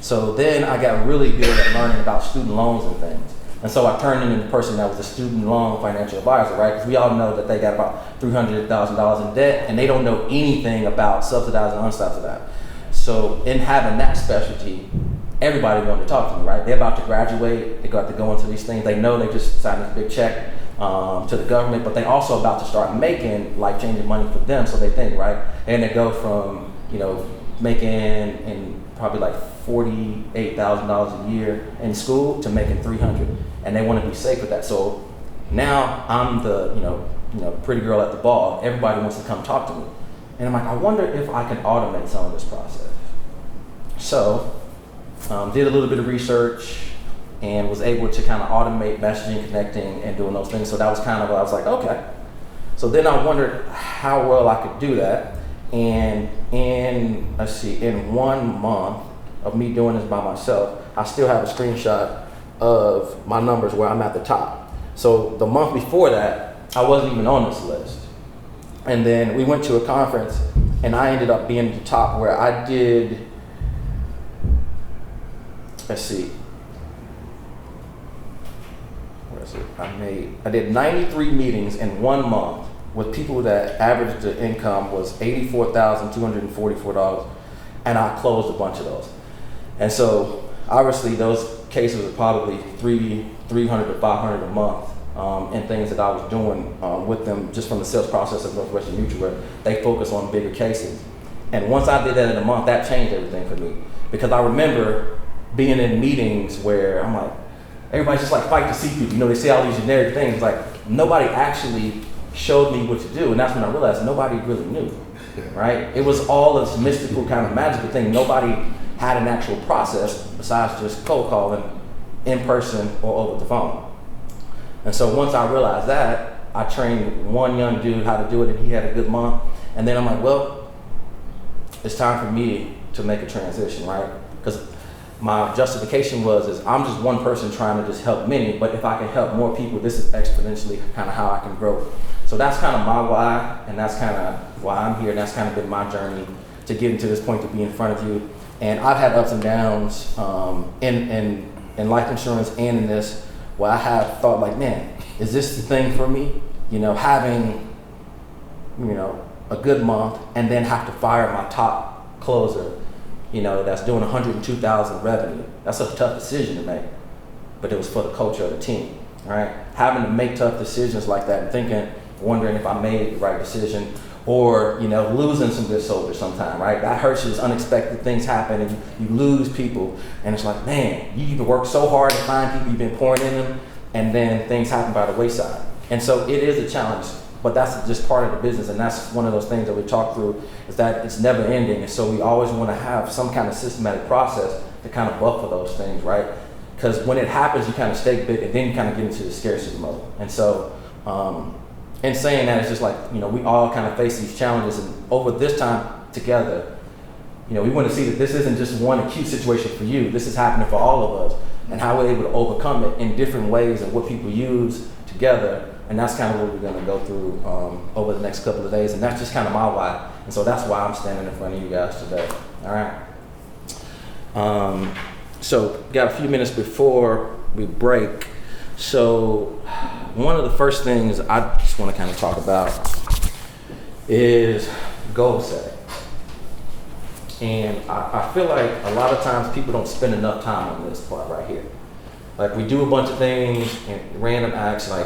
So then I got really good at learning about student loans and things. And so I turned into the person that was a student loan financial advisor, right? Because we all know that they got about $300,000 in debt and they don't know anything about subsidized and unsubsidized. So in having that specialty, everybody wanted to talk to me, right? They're about to graduate, they got to go into these things. They know they just signed this big check. to the government, but they also about to start making life-changing money for them, so they think, right? And they go from, making in probably like $48,000 a year in school to making $300, and they want to be safe with that. So now I'm the, pretty girl at the ball. Everybody wants to come talk to me, and I'm like, I wonder if I can automate some of this process. So did a little bit of research and was able to kind of automate messaging, connecting, and doing those things. So that was kind of, I was like, okay. So then I wondered how well I could do that. And in 1 month of me doing this by myself, I still have a screenshot of my numbers where I'm at the top. So the month before that, I wasn't even on this list. And then we went to a conference and I ended up being at the top where I did, I did 93 meetings in 1 month with people that averaged the income was $84,244, and I closed a bunch of those. And so obviously those cases are probably 300 to 500 a month, and things that I was doing with them just from the sales process of Northwestern Mutual, where they focus on bigger cases. And once I did that in a month, that changed everything for me, because I remember being in meetings where I'm like, everybody's just like fight to see people. They say all these generic things, like nobody actually showed me what to do. And that's when I realized nobody really knew, right? It was all this mystical kind of magical thing. Nobody had an actual process besides just cold calling in person or over the phone. And so once I realized that, I trained one young dude how to do it, and he had a good month. And then I'm like, well, it's time for me to make a transition, right? Because my justification is I'm just one person trying to just help many, but if I can help more people, this is exponentially kind of how I can grow. So that's kind of my why, and that's kind of why I'm here, and that's kind of been my journey to getting to this point to be in front of you. And I've had ups and downs in life insurance and in this, where I have thought like, man, is this the thing for me? Having, a good month and then have to fire my top closer, that's doing 102,000 revenue. That's a tough decision to make, but it was for the culture of the team, right? Having to make tough decisions like that and wondering if I made the right decision, or, losing some good soldiers sometime, right? That hurts you. Unexpected things happen and you lose people, and it's like, man, you've worked so hard to find people, you've been pouring in them, and then things happen by the wayside. And so it is a challenge, but that's just part of the business, and that's one of those things that we talk through, is that it's never ending, and so we always want to have some kind of systematic process to kind of buffer those things, right? Because when it happens, you kind of stake big, and then you kind of get into the scarcity mode. And so, in saying that, it's just like, we all kind of face these challenges, and over this time together, we want to see that this isn't just one acute situation for you. This is happening for all of us, and how we're able to overcome it in different ways and what people use together. And that's kind of what we're going to go through over the next couple of days. And that's just kind of my why. And so that's why I'm standing in front of you guys today. All right. So got a few minutes before we break. So one of the first things I just want to kind of talk about is goal setting. And I feel like a lot of times people don't spend enough time on this part right here. Like, we do a bunch of things and random acts, like,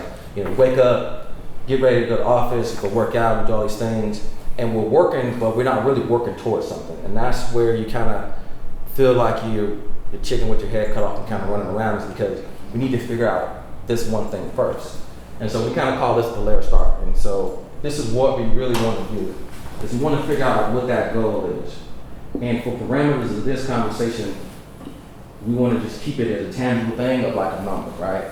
wake up, get ready to go to office, go work out, do all these things, and we're working, but we're not really working towards something. And that's where you kind of feel like you're chicken with your head cut off and kind of running around, is because we need to figure out this one thing first. And so we kind of call this the layer start. And so this is what we really want to do, is we want to figure out what that goal is. And for parameters of this conversation, we want to just keep it as a tangible thing of like a number, right?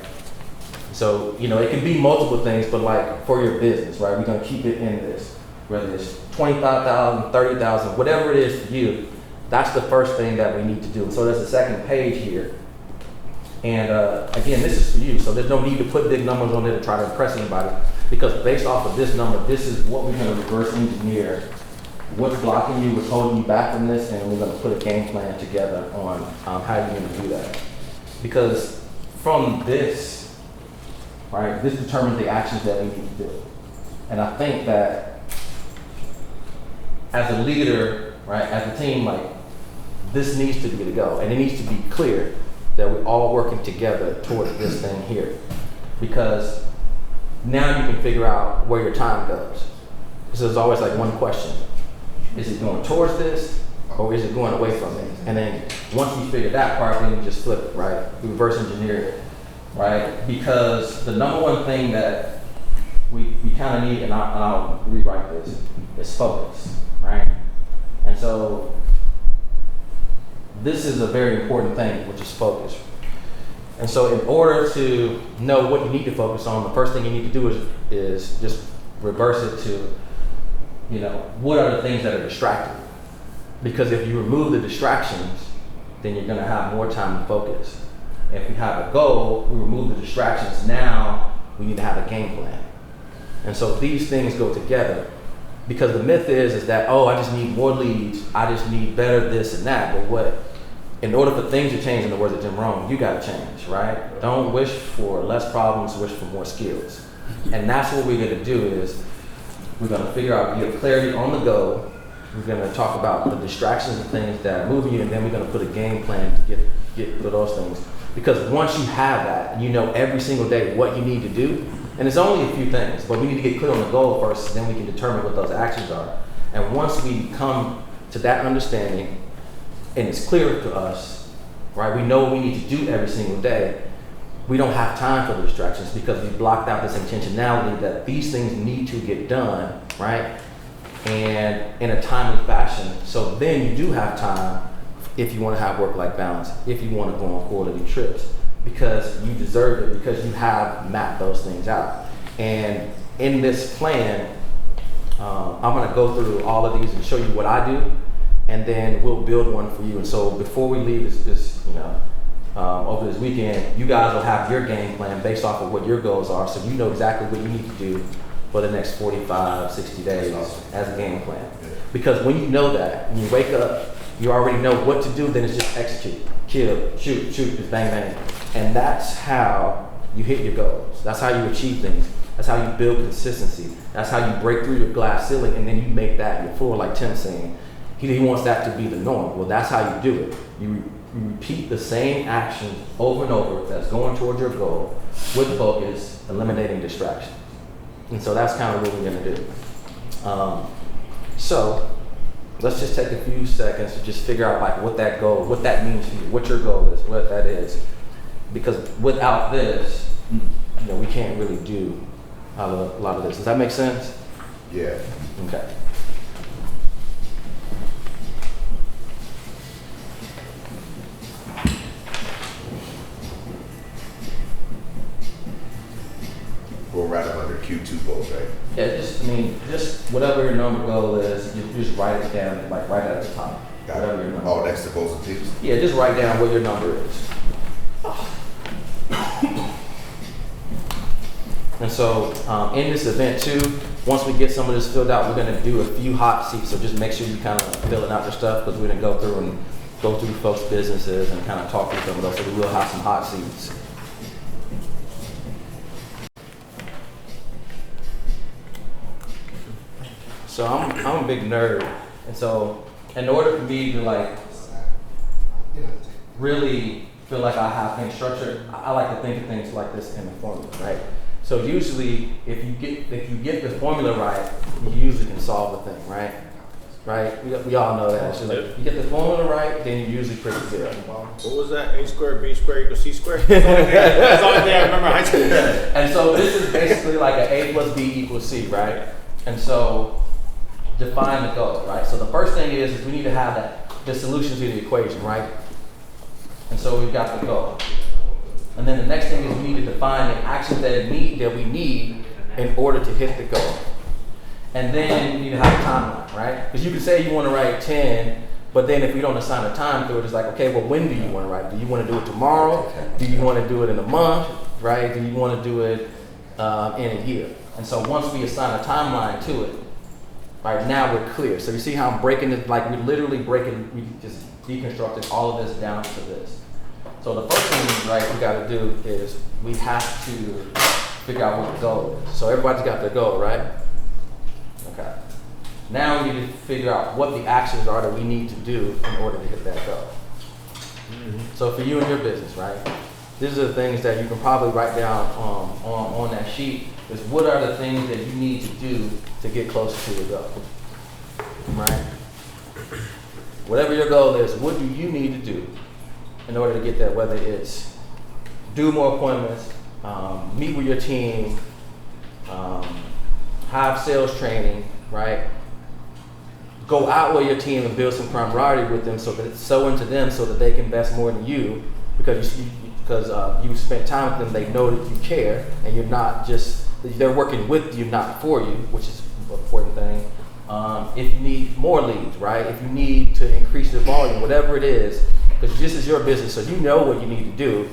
So, it can be multiple things, but like for your business, right? We're going to keep it in this, whether it's 25,000, 30,000, whatever it is for you. That's the first thing that we need to do. So there's a second page here. And again, this is for you. So there's no need to put big numbers on there to try to impress anybody, because based off of this number, this is what we're going to reverse engineer. What's blocking you, what's holding you back from this, and we're going to put a game plan together on how you're going to do that. Because from this, right, this determines the actions that we need to do. And I think that as a leader, right, as a team, like, this needs to be the go. And it needs to be clear that we're all working together towards this thing here. Because now you can figure out where your time goes. So there's always like one question. Is it going towards this or is it going away from it? And then once you figure that part, then you just flip it, right? You reverse engineer it, right? Because the number one thing that we kind of need, and I'll rewrite this, is focus, right? And so this is a very important thing, which is focus. And so in order to know what you need to focus on, the first thing you need to do is just reverse it to, you know, what are the things that are distracting you? Because if you remove the distractions, then you're gonna have more time to focus. If we have a goal, we remove the distractions, now we need to have a game plan. And so these things go together. Because the myth is that, oh, I just need more leads, I just need better this and that. But in order for things to change, in the words of Jim Rohn, you gotta change, right? Don't wish for less problems, wish for more skills. And that's what we're gonna do is, we're gonna figure out, get clarity on the goal. We're gonna talk about the distractions and things that are moving you, and then we're gonna put a game plan to get through those things. Because once you have that, and you know every single day what you need to do, and it's only a few things, but we need to get clear on the goal first, then we can determine what those actions are. And once we come to that understanding, and it's clear to us, right, we know what we need to do every single day, we don't have time for the distractions because we blocked out this intentionality that these things need to get done, right? And in a timely fashion. So then you do have time if you want to have work-life balance, if you want to go on quarterly trips, because you deserve it, because you have mapped those things out. And in this plan, I'm going to go through all of these and show you what I do, and then we'll build one for you. And so before we leave this over this weekend, you guys will have your game plan based off of what your goals are, so you know exactly what you need to do for the next 45, 60 days as a game plan. Because when you know that, when you wake up, you already know what to do, then it's just execute, kill, shoot, just bang, bang. And that's how you hit your goals. That's how you achieve things. That's how you build consistency. That's how you break through your glass ceiling, and then you make that your floor, like Tim's saying. He wants that to be the norm. Well, that's how you do it. You repeat the same actions over and over that's going towards your goal with focus, eliminating distractions. And so that's kind of what we're gonna do. So let's just take a few seconds to just figure out like what that goal, what that means to you, what your goal is, what that is. Because without this, we can't really do a lot of this. Does that make sense? Yeah. Okay. We'll write them under Q2 goals, right? Yeah, just whatever your number goal is, you just write it down, like right at the top. Got Whatever it. your number. Oh, next to goals and teams? Yeah, just write down what your number is. And so in this event too, once we get some of this filled out, we're gonna do a few hot seats. So just make sure you kind of filling out your stuff, because we're gonna go through folks' businesses and kind of talk through some of those. So we will have some hot seats. So I'm a big nerd, and so in order for me to like really feel like I have things structured, I like to think of things like this in the formula, right? So usually, if you get the formula right, you usually can solve the thing, right? Right? We all know that. So like, you get the formula right, then you're usually pretty good. What was that? A squared, B squared equals C squared? That's the only thing I remember high school. And so this is basically like an A plus B equals C, right? And so define the goal, right? So the first thing is we need to have the solution to the equation, right? And so we've got the goal. And then the next thing is we need to define the actions that we need in order to hit the goal. And then you need to have a timeline, right? Because you can say you want to write 10, but then if we don't assign a time to it, it's like, okay, well, when do you want to write? Do you want to do it tomorrow? Do you want to do it in a month, right? Do you want to do it in a year? And so once we assign a timeline to it, right, now we're clear. So you see how I'm breaking it, like we just deconstructed all of this down to this. So the first thing, right, we got to do is we have to figure out what the goal is. So everybody's got their goal, right? Okay. Now we need to figure out what the actions are that we need to do in order to hit that goal. So for you and your business, right, these are the things that you can probably write down on that sheet. is what are the things that you need to do to get closer to your goal, right? Whatever your goal is, what do you need to do in order to get there? Whether it's do more appointments, meet with your team, have sales training, right? Go out with your team and build some camaraderie with them, so that it's so into them, so that they can invest more in you, because you spent time with them. They know that you care, and you're not just, they're working with you, not for you, which is an important thing. If you need more leads, right? If you need to increase your volume, whatever it is, because this is your business, so you know what you need to do,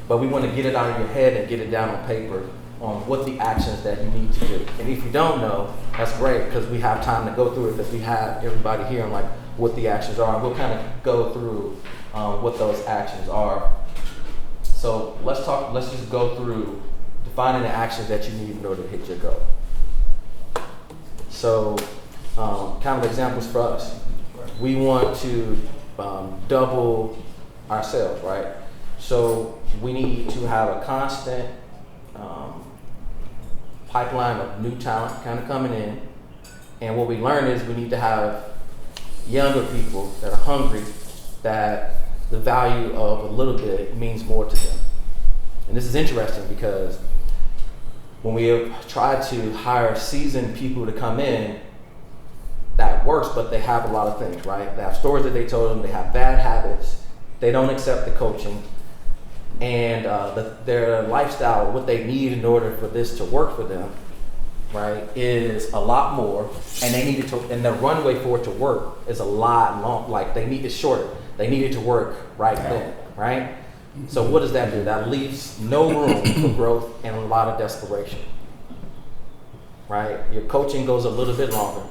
but we want to get it out of your head and get it down on paper on what the actions that you need to do. And if you don't know, that's great, because we have time to go through it, because we have everybody here on like what the actions are, and we'll kind of go through what those actions are. So let's just go through defining the actions that you need in order to hit your goal. So kind of examples for us. We want to double our sales, right? So we need to have a constant pipeline of new talent kind of coming in. And what we learn is we need to have younger people that are hungry, that the value of a little bit means more to them. And this is interesting because when we have tried to hire seasoned people to come in, that works, but they have a lot of things, right? They have stories that they told them, they have bad habits, they don't accept the coaching, and their lifestyle, what they need in order for this to work for them, right, is a lot more, and they need it to, and the runway for it to work is a lot long, like it's shorter. They need it to work right then, right? So what does that do? That leaves no room for growth and a lot of desperation, right? Your coaching goes a little bit longer,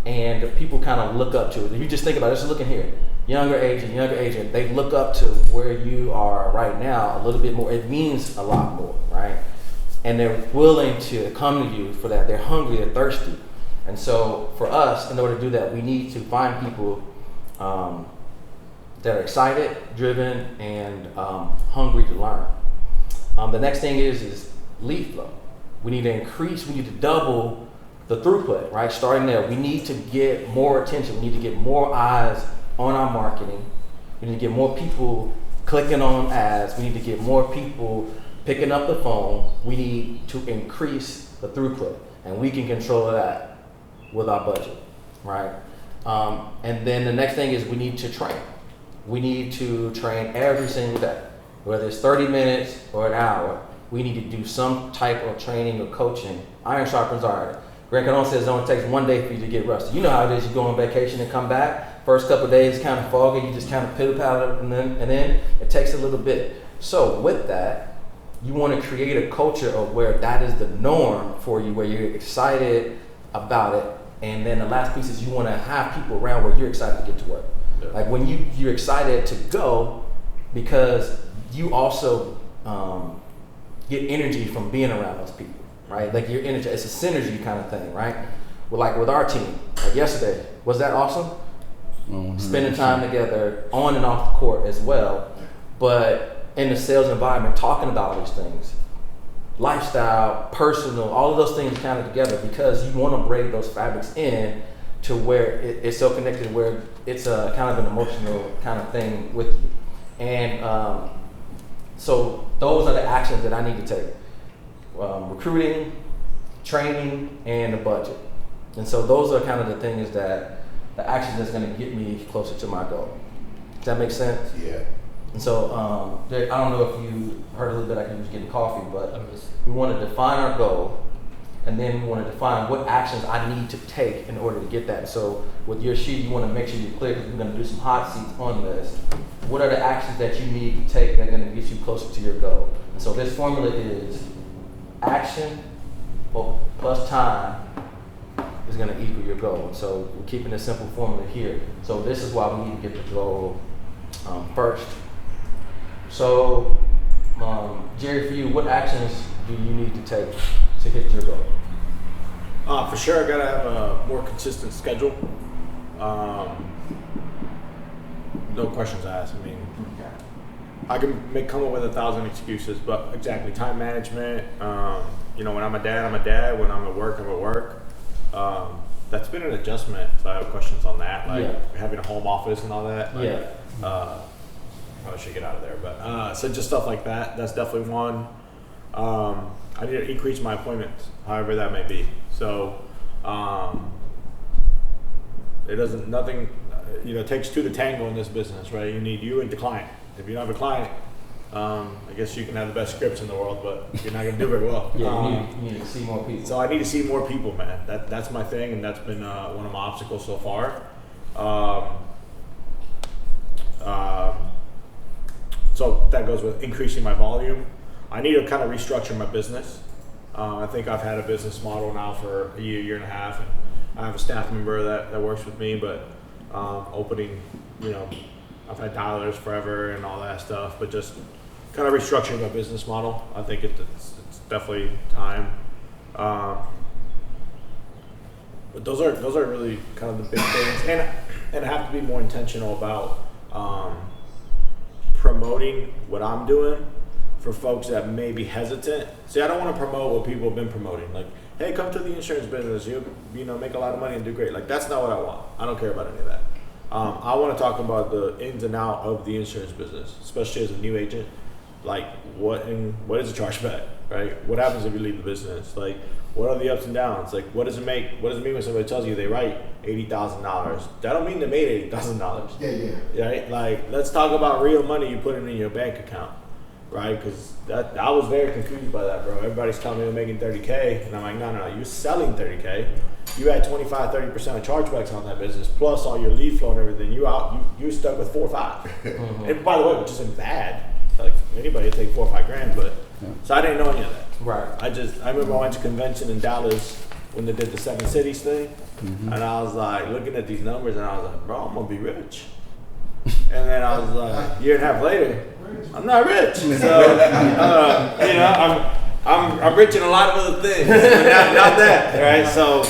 and people kind of look up to it. If you just think about it, just looking here, younger agent, they look up to where you are right now a little bit more. It means a lot more, right? And they're willing to come to you for that. They're hungry, they're thirsty. And so for us, in order to do that, we need to find people that are excited, driven, and hungry to learn. The next thing is lead flow. We need to double the throughput, right? Starting there, we need to get more attention. We need to get more eyes on our marketing. We need to get more people clicking on ads. We need to get more people picking up the phone. We need to increase the throughput, and we can control that with our budget, right? And then the next thing is we need to train. We need to train every single day, whether it's 30 minutes or an hour. We need to do some type of training or coaching. Iron sharpens iron. Grant Cardone says it only takes one day for you to get rusty. You know how it is. You go on vacation and come back. First couple of days kind of foggy. You just kind of pitter-patter, and then it takes a little bit. So with that, you want to create a culture of where that is the norm for you, where you're excited about it. And then the last piece is you want to have people around where you're excited to get to work. Yeah. Like when you're excited to go, because you also get energy from being around those people, right? Like your energy, it's a synergy kind of thing, right? Well, like with our team, like yesterday, was that awesome? 100%. Spending time together on and off the court as well, but in the sales environment, talking about all these things, lifestyle, personal, all of those things kind of together, because you want to braid those fabrics in to where it's so connected, where it's a kind of an emotional kind of thing with you. And so those are the actions that I need to take. Recruiting, training, and the budget. And so those are kind of the things that, the actions that's going to get me closer to my goal. Does that make sense? Yeah. And so I don't know if you heard a little bit, I was getting coffee, but we want to define our goal, and then we want to define what actions I need to take in order to get that. So with your sheet, you want to make sure you're clear, because we're going to do some hot seats on this. What are the actions that you need to take that are going to get you closer to your goal? And so this formula is action plus time is going to equal your goal. So we're keeping a simple formula here. So this is why we need to get the goal first. So Jerry, for you, what actions do you need to take to hit your goal? For sure, I gotta have a more consistent schedule. No questions asked. I mean, I can come up with 1,000 excuses, but exactly time management, when I'm a dad, I'm a dad. When I'm at work, I'm at work. That's been an adjustment. So I have questions on that, like having a home office and all that. Like, probably should get out of there, but so just stuff like that. That's definitely one. I need to increase my appointments, however that may be. So it takes two to tango in this business, right? You need you and the client. If you don't have a client, I guess you can have the best scripts in the world, but you're not going to do very well. You need to see more people. So I need to see more people, man. That's my thing, and that's been one of my obstacles so far. So that goes with increasing my volume. I need to kind of restructure my business. I think I've had a business model now for a year and a half, and I have a staff member that works with me, but opening, I've had dialers forever and all that stuff, but just kind of restructuring my business model. I think it's definitely time. But those are really kind of the big things, and I have to be more intentional about promoting what I'm doing for folks that may be hesitant. See, I don't want to promote what people have been promoting. Like, hey, come to the insurance business. You make a lot of money and do great. Like, that's not what I want. I don't care about any of that. I want to talk about the ins and out of the insurance business, especially as a new agent. Like, what is a chargeback, right? What happens if you leave the business? Like, what are the ups and downs? Like, what does it mean when somebody tells you they write $80,000? That don't mean they made $80,000. Yeah. Right? Like, let's talk about real money you put in your bank account, right? Because I was very confused by that, bro. Everybody's telling me they're making $30K, and I'm like, no, you're selling $30K. You had 25-30% of chargebacks on that business, plus all your lead flow and everything. You're stuck with 4 or 5. Mm-hmm. And by the way, which isn't bad. Like, anybody would take 4 or 5 grand, but so I didn't know any of that. Right. I remember I went to a convention in Dallas when they did the 7 cities thing, and I was like looking at these numbers, and I was like, bro, I'm gonna be rich. And then I was like, a year and a half later, I'm not rich. So I'm rich in a lot of other things, but not that, right? So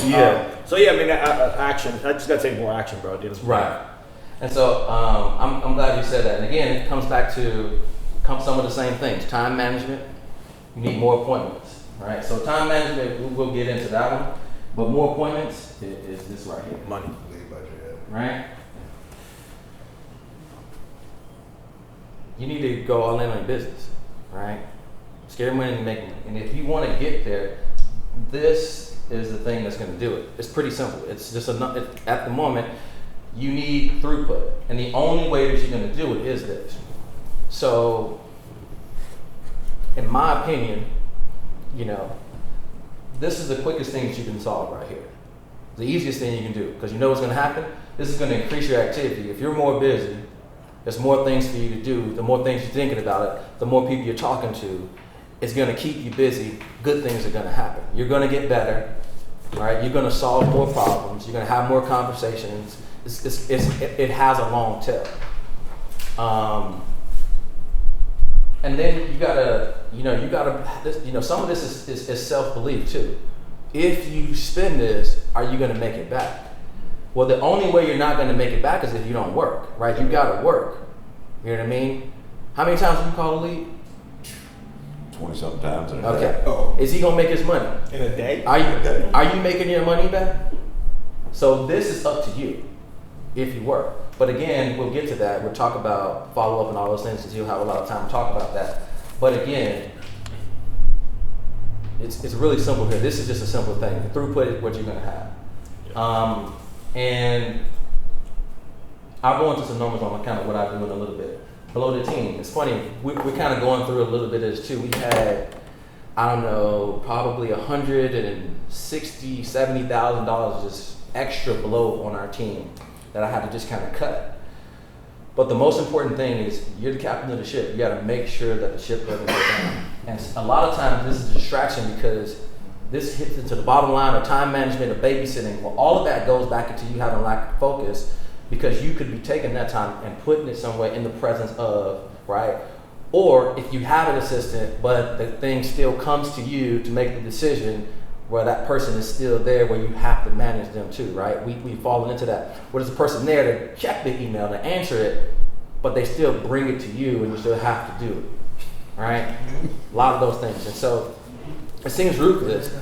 action. I just gotta take more action, bro. Right. And so I'm glad you said that. And again, it comes back to some of the same things. Time management. You need more appointments, right? So time management, we'll get into that one. But more appointments is this right here. Money. Lead budget, Right? You need to go all in on your business, right? Scare money and make money. And if you want to get there, this is the thing that's going to do it. It's pretty simple. It's just at the moment, you need throughput. And the only way that you're going to do it is this. So, in my opinion, this is the quickest thing that you can solve right here. The easiest thing you can do, because you know what's going to happen. This is going to increase your activity. If you're more busy, there's more things for you to do. The more things you're thinking about it, the more people you're talking to. It's going to keep you busy. Good things are going to happen. You're going to get better, right? You're going to solve more problems. You're going to have more conversations. It has a long tail. And then you gotta, some of this is self-belief too. If you spend this, are you gonna make it back? Well, the only way you're not gonna make it back is if you don't work, right? You gotta work. You know what I mean? How many times have you called a lead? 20-something times in a Okay. day. Oh. Is he gonna make his money? In a day? Are you making your money back? So this is up to you if you work. But again, we'll get to that. We'll talk about follow-up and all those things because you'll have a lot of time to talk about that. But again, it's really simple here. This is just a simple thing. The throughput is what you're going to have. And I'll go into some numbers on kind of what I do in a little bit. Below the team, it's funny, we're kind of going through a little bit of this too. We had, I don't know, probably $160,000, $70,000 just extra below on our team that I had to just kind of cut. But the most important thing is you're the captain of the ship. You got to make sure that the ship doesn't go down. And a lot of times this is a distraction because this hits into the bottom line of time management, of babysitting. Well, all of that goes back into you having lack of focus because you could be taking that time and putting it somewhere in the presence of, right? Or if you have an assistant, but the thing still comes to you to make the decision where that person is still there where you have to manage them too, right? We've fallen into that. Where there's a person there to check the email, to answer it, but they still bring it to you and you still have to do it, right? A lot of those things. And so It seems ruthless,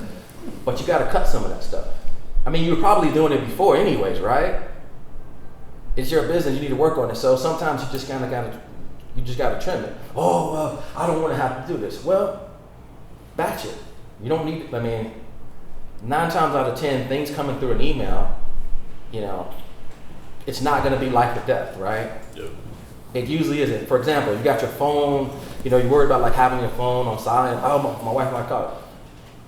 but you got to cut some of that stuff. I mean, you were probably doing it before anyways, right? It's your business, you need to work on it. So sometimes you just kind of got to trim it. Oh, well, I don't want to have to do this. Well, batch it. You don't need, I mean, 9 times out of 10, things coming through an email, you know, it's not going to be life or death, right? Yep. It usually isn't. For example, you got your phone, you know, you're worried about like having your phone on silent. Oh, my wife might call it.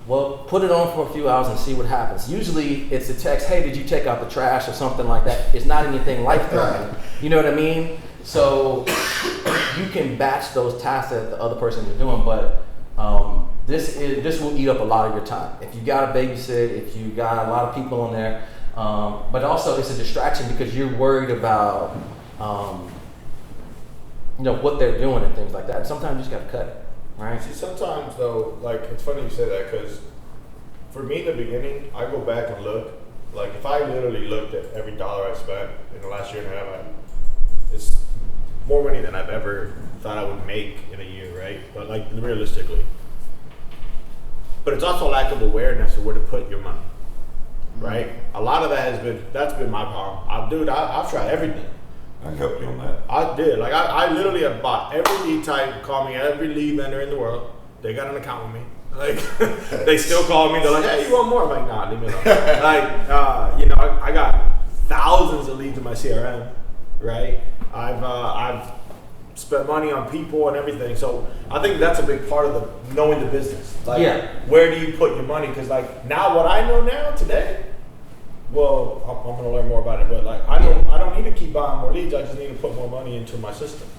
Well, put it on for a few hours and see what happens. Usually it's a text, hey, did you take out the trash or something like that? It's not anything life-threatening. You know what I mean? So you can batch those tasks that the other person is doing, but this will eat up a lot of your time. If you got to babysit, if you got a lot of people on there, but also it's a distraction because you're worried about you know, what they're doing and things like that. Sometimes you just got to cut it. Right. See, sometimes though, like, it's funny you say that, because for me in the beginning, I go back and look. Like, if I literally looked at every dollar I spent in the last year and a half, it's more money than I've ever thought I would make in a year, right? But like, realistically. But it's also lack of awareness of where to put your money, right? A lot of that that's been my problem. I've tried everything. I can help you on that. I did. Like, I literally have bought every lead type, call me every lead vendor in the world. They got an account with me. Like, they still call me. They're like, hey, you want more? I'm like, nah, leave me alone. Like, you know, I got thousands of leads in my CRM, right? I've spent money on people and everything. So I think that's a big part of knowing the business. Like, yeah. Where do you put your money? Because, like, now what I know now today, well, I'm gonna learn more about it, but like, I don't need to keep buying more leads. I just need to put more money into my system.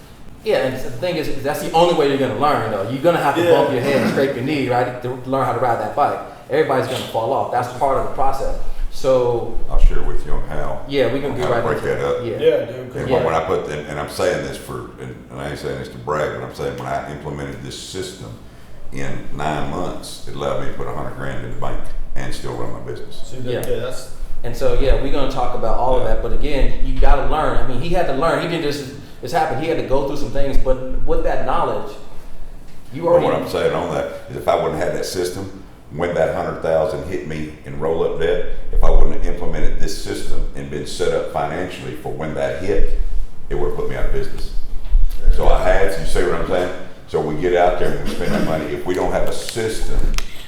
Yeah, and the thing is, that's the only way you're going to learn, though. You're going to have to bump your head and scrape your knee, right, to learn how to ride that bike. Everybody's going to fall off. That's part of the process. So I'll share with you on how. yeah, we're going to get right break into that up. Yeah, dude. And when I put, and I'm saying this and I ain't saying this to brag, but I'm saying when I implemented this system in 9 months, it allowed me to put $100,000 in the bank and still run my business. See, that's. And so, yeah, we're going to talk about all of that. But again, you got to learn. I mean, he had to learn. He didn't just happen. He had to go through some things. But with that knowledge, you already. But what I'm saying on that is, if I wouldn't have had that system, when that 100,000 hit me in roll-up debt, if I wouldn't have implemented this system and been set up financially for when that hit, it would have put me out of business. So I had, you see what I'm saying? So we get out there and we spend that money. If we don't have a system,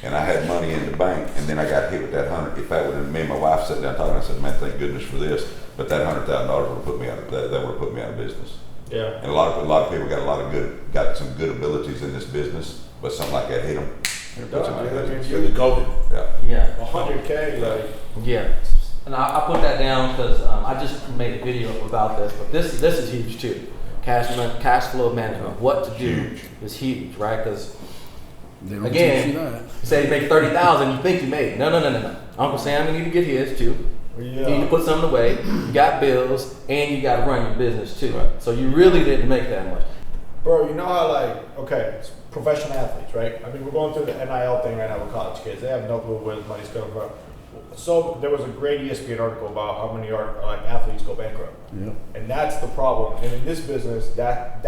and I had money in the bank, and then I got hit with that 100. If that would have, me and my wife sat down talking, I said, man, thank goodness for this. But that $100,000 would have put me out of that would have put me out of business. Yeah. And a lot of people got some good abilities in this business, but something like that hit them. And it puts them out of business. With the COVID. Yeah. 100K, like. Yeah. And I put that down because I just made a video about this. But this is huge too. Cash flow management. What to do is huge, right? Because They don't again, teach you that. say you make 30,000, you think you made. No. Uncle Sam, you need to get his too. Yeah. You need to put something away. You got bills, and you got to run your business too. Right. So you really didn't make that much. Bro, you know how, like, okay, it's professional athletes, right? I mean, we're going through the NIL thing right now with college kids. They have no clue where the money's coming from. So there was a great ESPN article about how many athletes go bankrupt. Yeah. And that's the problem. And in this business, that's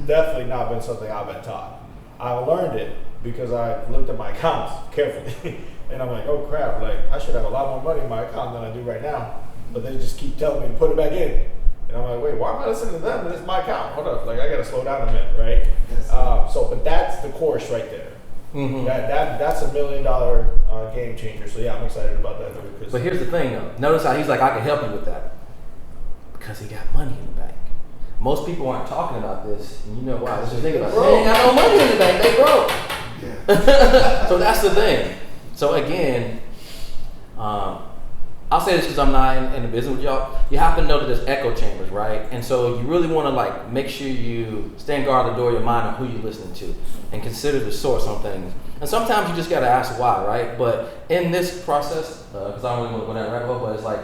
definitely not been something I've been taught. I learned it because I looked at my accounts carefully. And I'm like, oh crap, like, I should have a lot more money in my account than I do right now. But they just keep telling me to put it back in. And I'm like, wait, why am I listening to them? And it's my account. Hold up, like, I gotta slow down a minute, right? But that's the course right there. Mm-hmm. That's $1 million game changer. So yeah, I'm excited about that. But here's the thing, though. Notice how he's like, I can help you with that because he got money in the bank. Most people aren't talking about this, and you know why? Let's just think about it. They ain't got no money in the bank. They broke. Yeah. So that's the thing. So again, I'll say this because I'm not in the business with y'all. You have to know that there's echo chambers, right? And so you really want to like make sure you stand guard at the door of your mind on who you're listening to, and consider the source on things. And sometimes you just got to ask why, right? But in this process, because I don't really want to go down that road, but it's like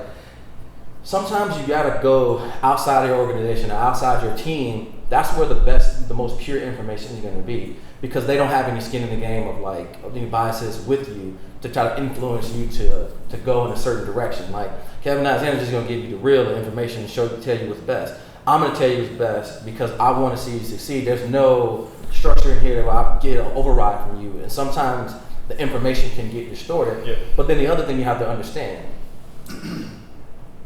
sometimes you got to go outside your organization or outside your team. That's where the most pure information is going to be, because they don't have any skin in the game of like any biases with you to try to influence you to go in a certain direction. Like Kevin Alexander is just going to give you the real information and tell you what's best. I'm going to tell you what's best because I want to see you succeed. There's no structure in here where I get an override from you. And sometimes the information can get distorted. Yeah. But then the other thing you have to understand,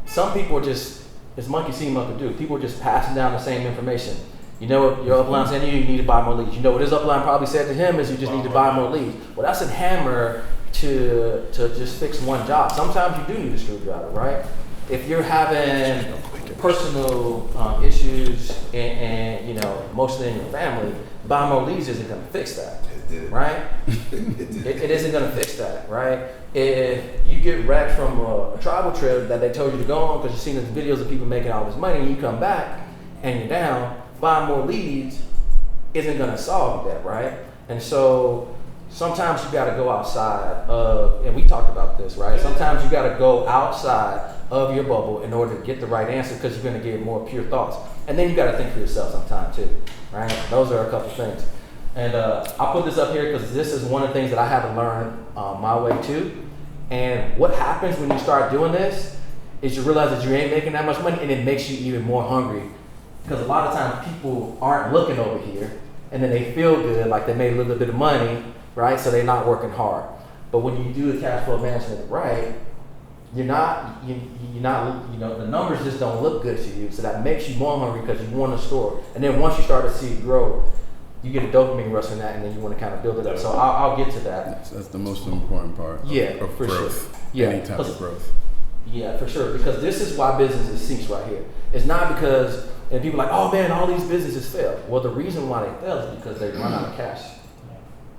some people are just, it's monkey see, monkey do. People are just passing down the same information. You know what your upline said to you, you need to buy more leads. You know what his upline probably said to him is you just need to buy more leads. Well, that's a hammer to just fix one job. Sometimes you do need a screwdriver, right? If you're having personal issues and you know, mostly in your family, buying more leads isn't going to fix that, right? It isn't going to fix that, right? If you get wrecked from a tribal trip that they told you to go on because you've seen the videos of people making all this money and you come back and you're down, buying more leads isn't going to solve that, right? And so sometimes you got to go outside of, and we talked about this, right? Sometimes you got to go outside of your bubble in order to get the right answer because you're going to get more pure thoughts. And then you got to think for yourself sometimes too, right? Those are a couple things. And I'll put this up here because this is one of the things that I had to learn my way too. And what happens when you start doing this is you realize that you ain't making that much money and it makes you even more hungry. Because a lot of times people aren't looking over here and then they feel good, like they made a little bit of money, right? So they're not working hard. But when you do the cash flow management right, you're not, you know, the numbers just don't look good to you. So that makes you more hungry because you want to store. And then once you start to see it grow, you get a dopamine rush from that and then you want to kind of build it up. So I'll get to that. That's the most important part of for growth. Sure. Yeah, Any type of growth. Yeah, for sure. Because this is why businesses cease right here. It's not because, and people are like, oh man, all these businesses fail. Well, the reason why they fail is because they run out of cash.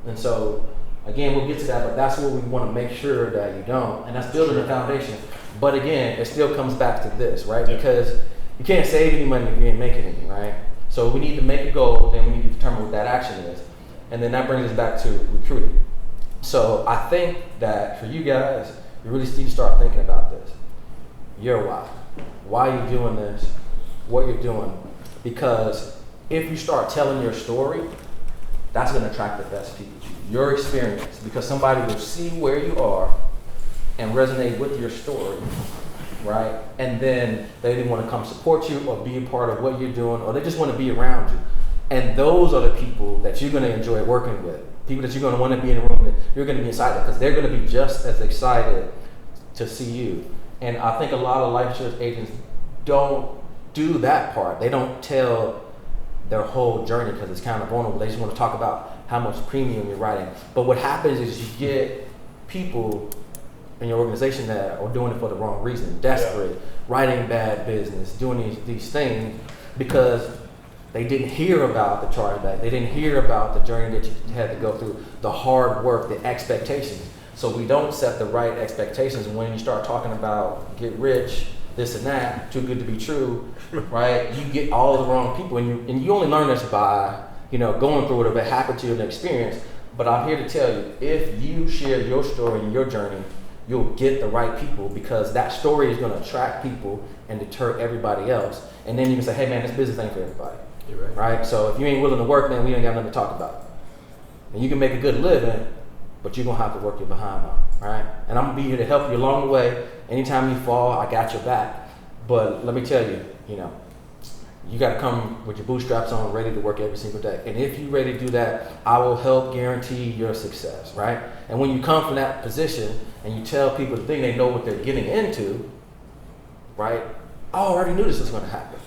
And so, again, we'll get to that, but that's what we want to make sure that you don't. And that's building a foundation. But again, it still comes back to this, right? Because you can't save any money if you ain't making any, right? So we need to make a goal, then we need to determine what that action is. And then that brings us back to recruiting. So I think that for you guys, you really need to start thinking about this. Your why. Why are you doing this? What you're doing. Because if you start telling your story, that's going to attract the best people to you. Your experience. Because somebody will see where you are and resonate with your story, right? And then they either want to come support you or be a part of what you're doing, or they just want to be around you. And those are the people that you're going to enjoy working with. People that you're going to want to be in a room that you're going to be excited because they're going to be just as excited to see you. And I think a lot of life insurance agents don't do that part. They don't tell their whole journey because it's kind of vulnerable. They just want to talk about how much premium you're writing. But what happens is you get people in your organization that are doing it for the wrong reason, desperate, writing bad business, doing these things because they didn't hear about the chargeback. They didn't hear about the journey that you had to go through, the hard work, the expectations. So we don't set the right expectations when you start talking about get rich, this and that, too good to be true, right? You get all the wrong people, and you only learn this by, you know, going through it or if it happened to you in the experience. But I'm here to tell you, if you share your story and your journey, you'll get the right people because that story is going to attract people and deter everybody else. And then you can say, hey man, this business ain't for everybody. You're Right? So if you ain't willing to work, man, we ain't got nothing to talk about. And you can make a good living, but you're going to have to work your behind off, right? And I'm going to be here to help you along the way. Anytime you fall, I got your back. But let me tell you, you know, you got to come with your bootstraps on, ready to work every single day. And if you're ready to do that, I will help guarantee your success, right? And when you come from that position and you tell people the thing, they know what they're getting into, right? Oh, I already knew this was going to happen.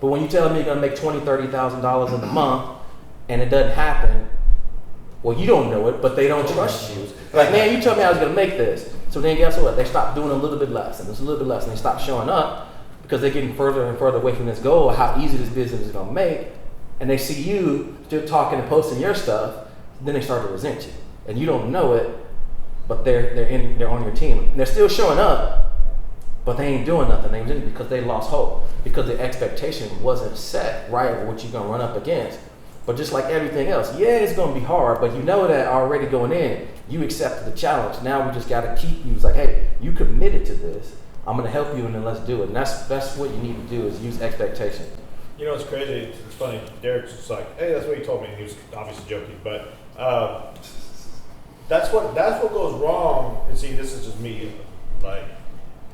But when you tell me you're going to make $20,000, $30,000 in a month and it doesn't happen, well, you don't know it, but they don't trust you. Like, man, you told me I was going to make this. So then guess what? They stop doing a little bit less, and it's a little bit less, and they stop showing up because they're getting further and further away from this goal of how easy this business is going to make. And they see you still talking and posting your stuff, then they start to resent you. And you don't know it, but they're on your team. And they're still showing up, but they ain't doing nothing. They resent because they lost hope because the expectation wasn't set right for what you're going to run up against. But just like everything else, yeah, it's going to be hard, but you know that already going in, you accepted the challenge. Now we just got to keep you. It's like, hey, you committed to this. I'm going to help you, and then let's do it. And that's what you need to do is use expectation. You know, it's crazy. It's funny. Derek's just like, hey, that's what he told me. He was obviously joking, but that's what goes wrong. And see, this is just me. Like,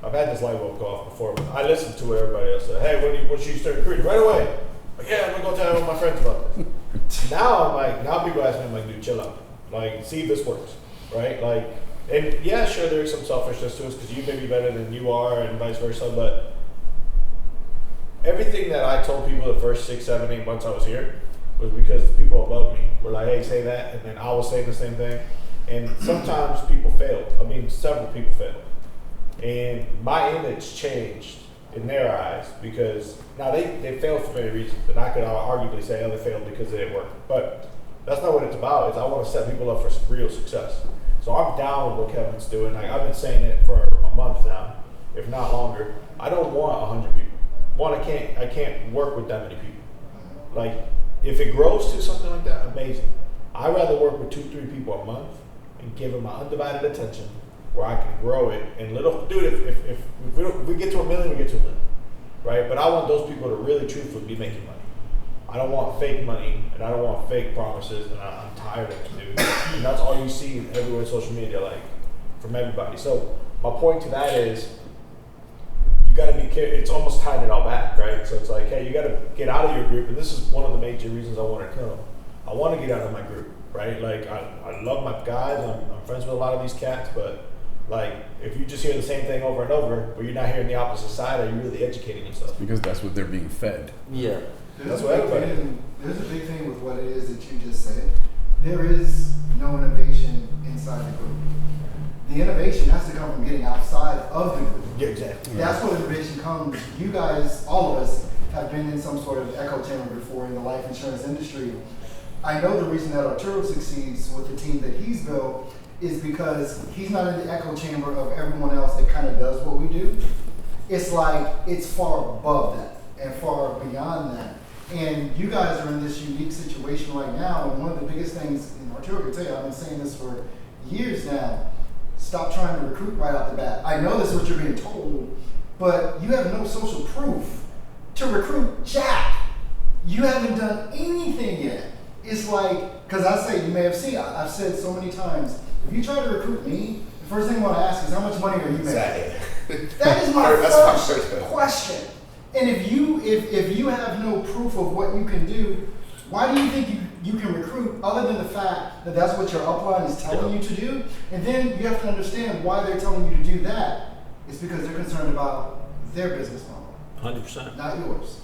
I've had this light bulb go off before. But I listened to what everybody else said. Hey, when should you start recruiting? Right away. Like, yeah, I'm gonna go tell all my friends about this. Now I'm like, now people ask me, I'm like, dude, chill out. Like, see if this works. right? Like, and yeah, sure, there's some selfishness to us because you may be better than you are and vice versa, but everything that I told people the first 6, 7, 8 months I was here was because the people above me were like, hey, say that, and then I was saying the same thing. And sometimes people failed. I mean, several people failed. And my image changed in their eyes because now they failed for many reasons. And I could arguably say, oh, they failed because they didn't work. But that's not what it's about. It's I want to set people up for real success. So I'm down with what Kevin's doing. Like, I've been saying it for a month now, if not longer. I don't want 100 people. One, I can't work with that many people. Like, if it grows to something like that, amazing. I'd rather work with 2, 3 people a month and give them my undivided attention where I can grow it. And if we get to $1 million, we get to $1 million, right? But I want those people to really truthfully be making money. I don't want fake money, and I don't want fake promises, and I'm tired of it, dude. And that's all you see everywhere on social media, like, from everybody. So my point to that is, you got to be careful. It's almost tying it all back, right? So it's like, hey, you got to get out of your group. And this is one of the major reasons I want to come. I want to get out of my group, right? Like, I love my guys. I'm friends with a lot of these cats, but like, if you just hear the same thing over and over, but you're not hearing the opposite side, are you really educating yourself? Because that's what they're being fed. Yeah. That's what everybody. There's a big thing with what it is that you just said. There is no innovation inside the group. The innovation has to come from getting outside of the group. Yeah, exactly. That's where innovation comes. You guys, all of us, have been in some sort of echo chamber before in the life insurance industry. I know the reason that Arturo succeeds with the team that he's built is because he's not in the echo chamber of everyone else that kind of does what we do. It's like, it's far above that and far beyond that. And you guys are in this unique situation right now, and one of the biggest things, and Arturo can tell you, I've been saying this for years now, stop trying to recruit right off the bat. I know this is what you're being told, but you have no social proof to recruit Jack. You haven't done anything yet. It's like, because I say, you may have seen, I've said so many times, if you try to recruit me, the first thing I want to ask is, how much money are you making? Exactly. That is my That's my first first question. And if you have no proof of what you can do, why do you think you can recruit other than the fact that that's what your upline is telling you to do? And then you have to understand why they're telling you to do that. It's because they're concerned about their business model. 100%. Not yours.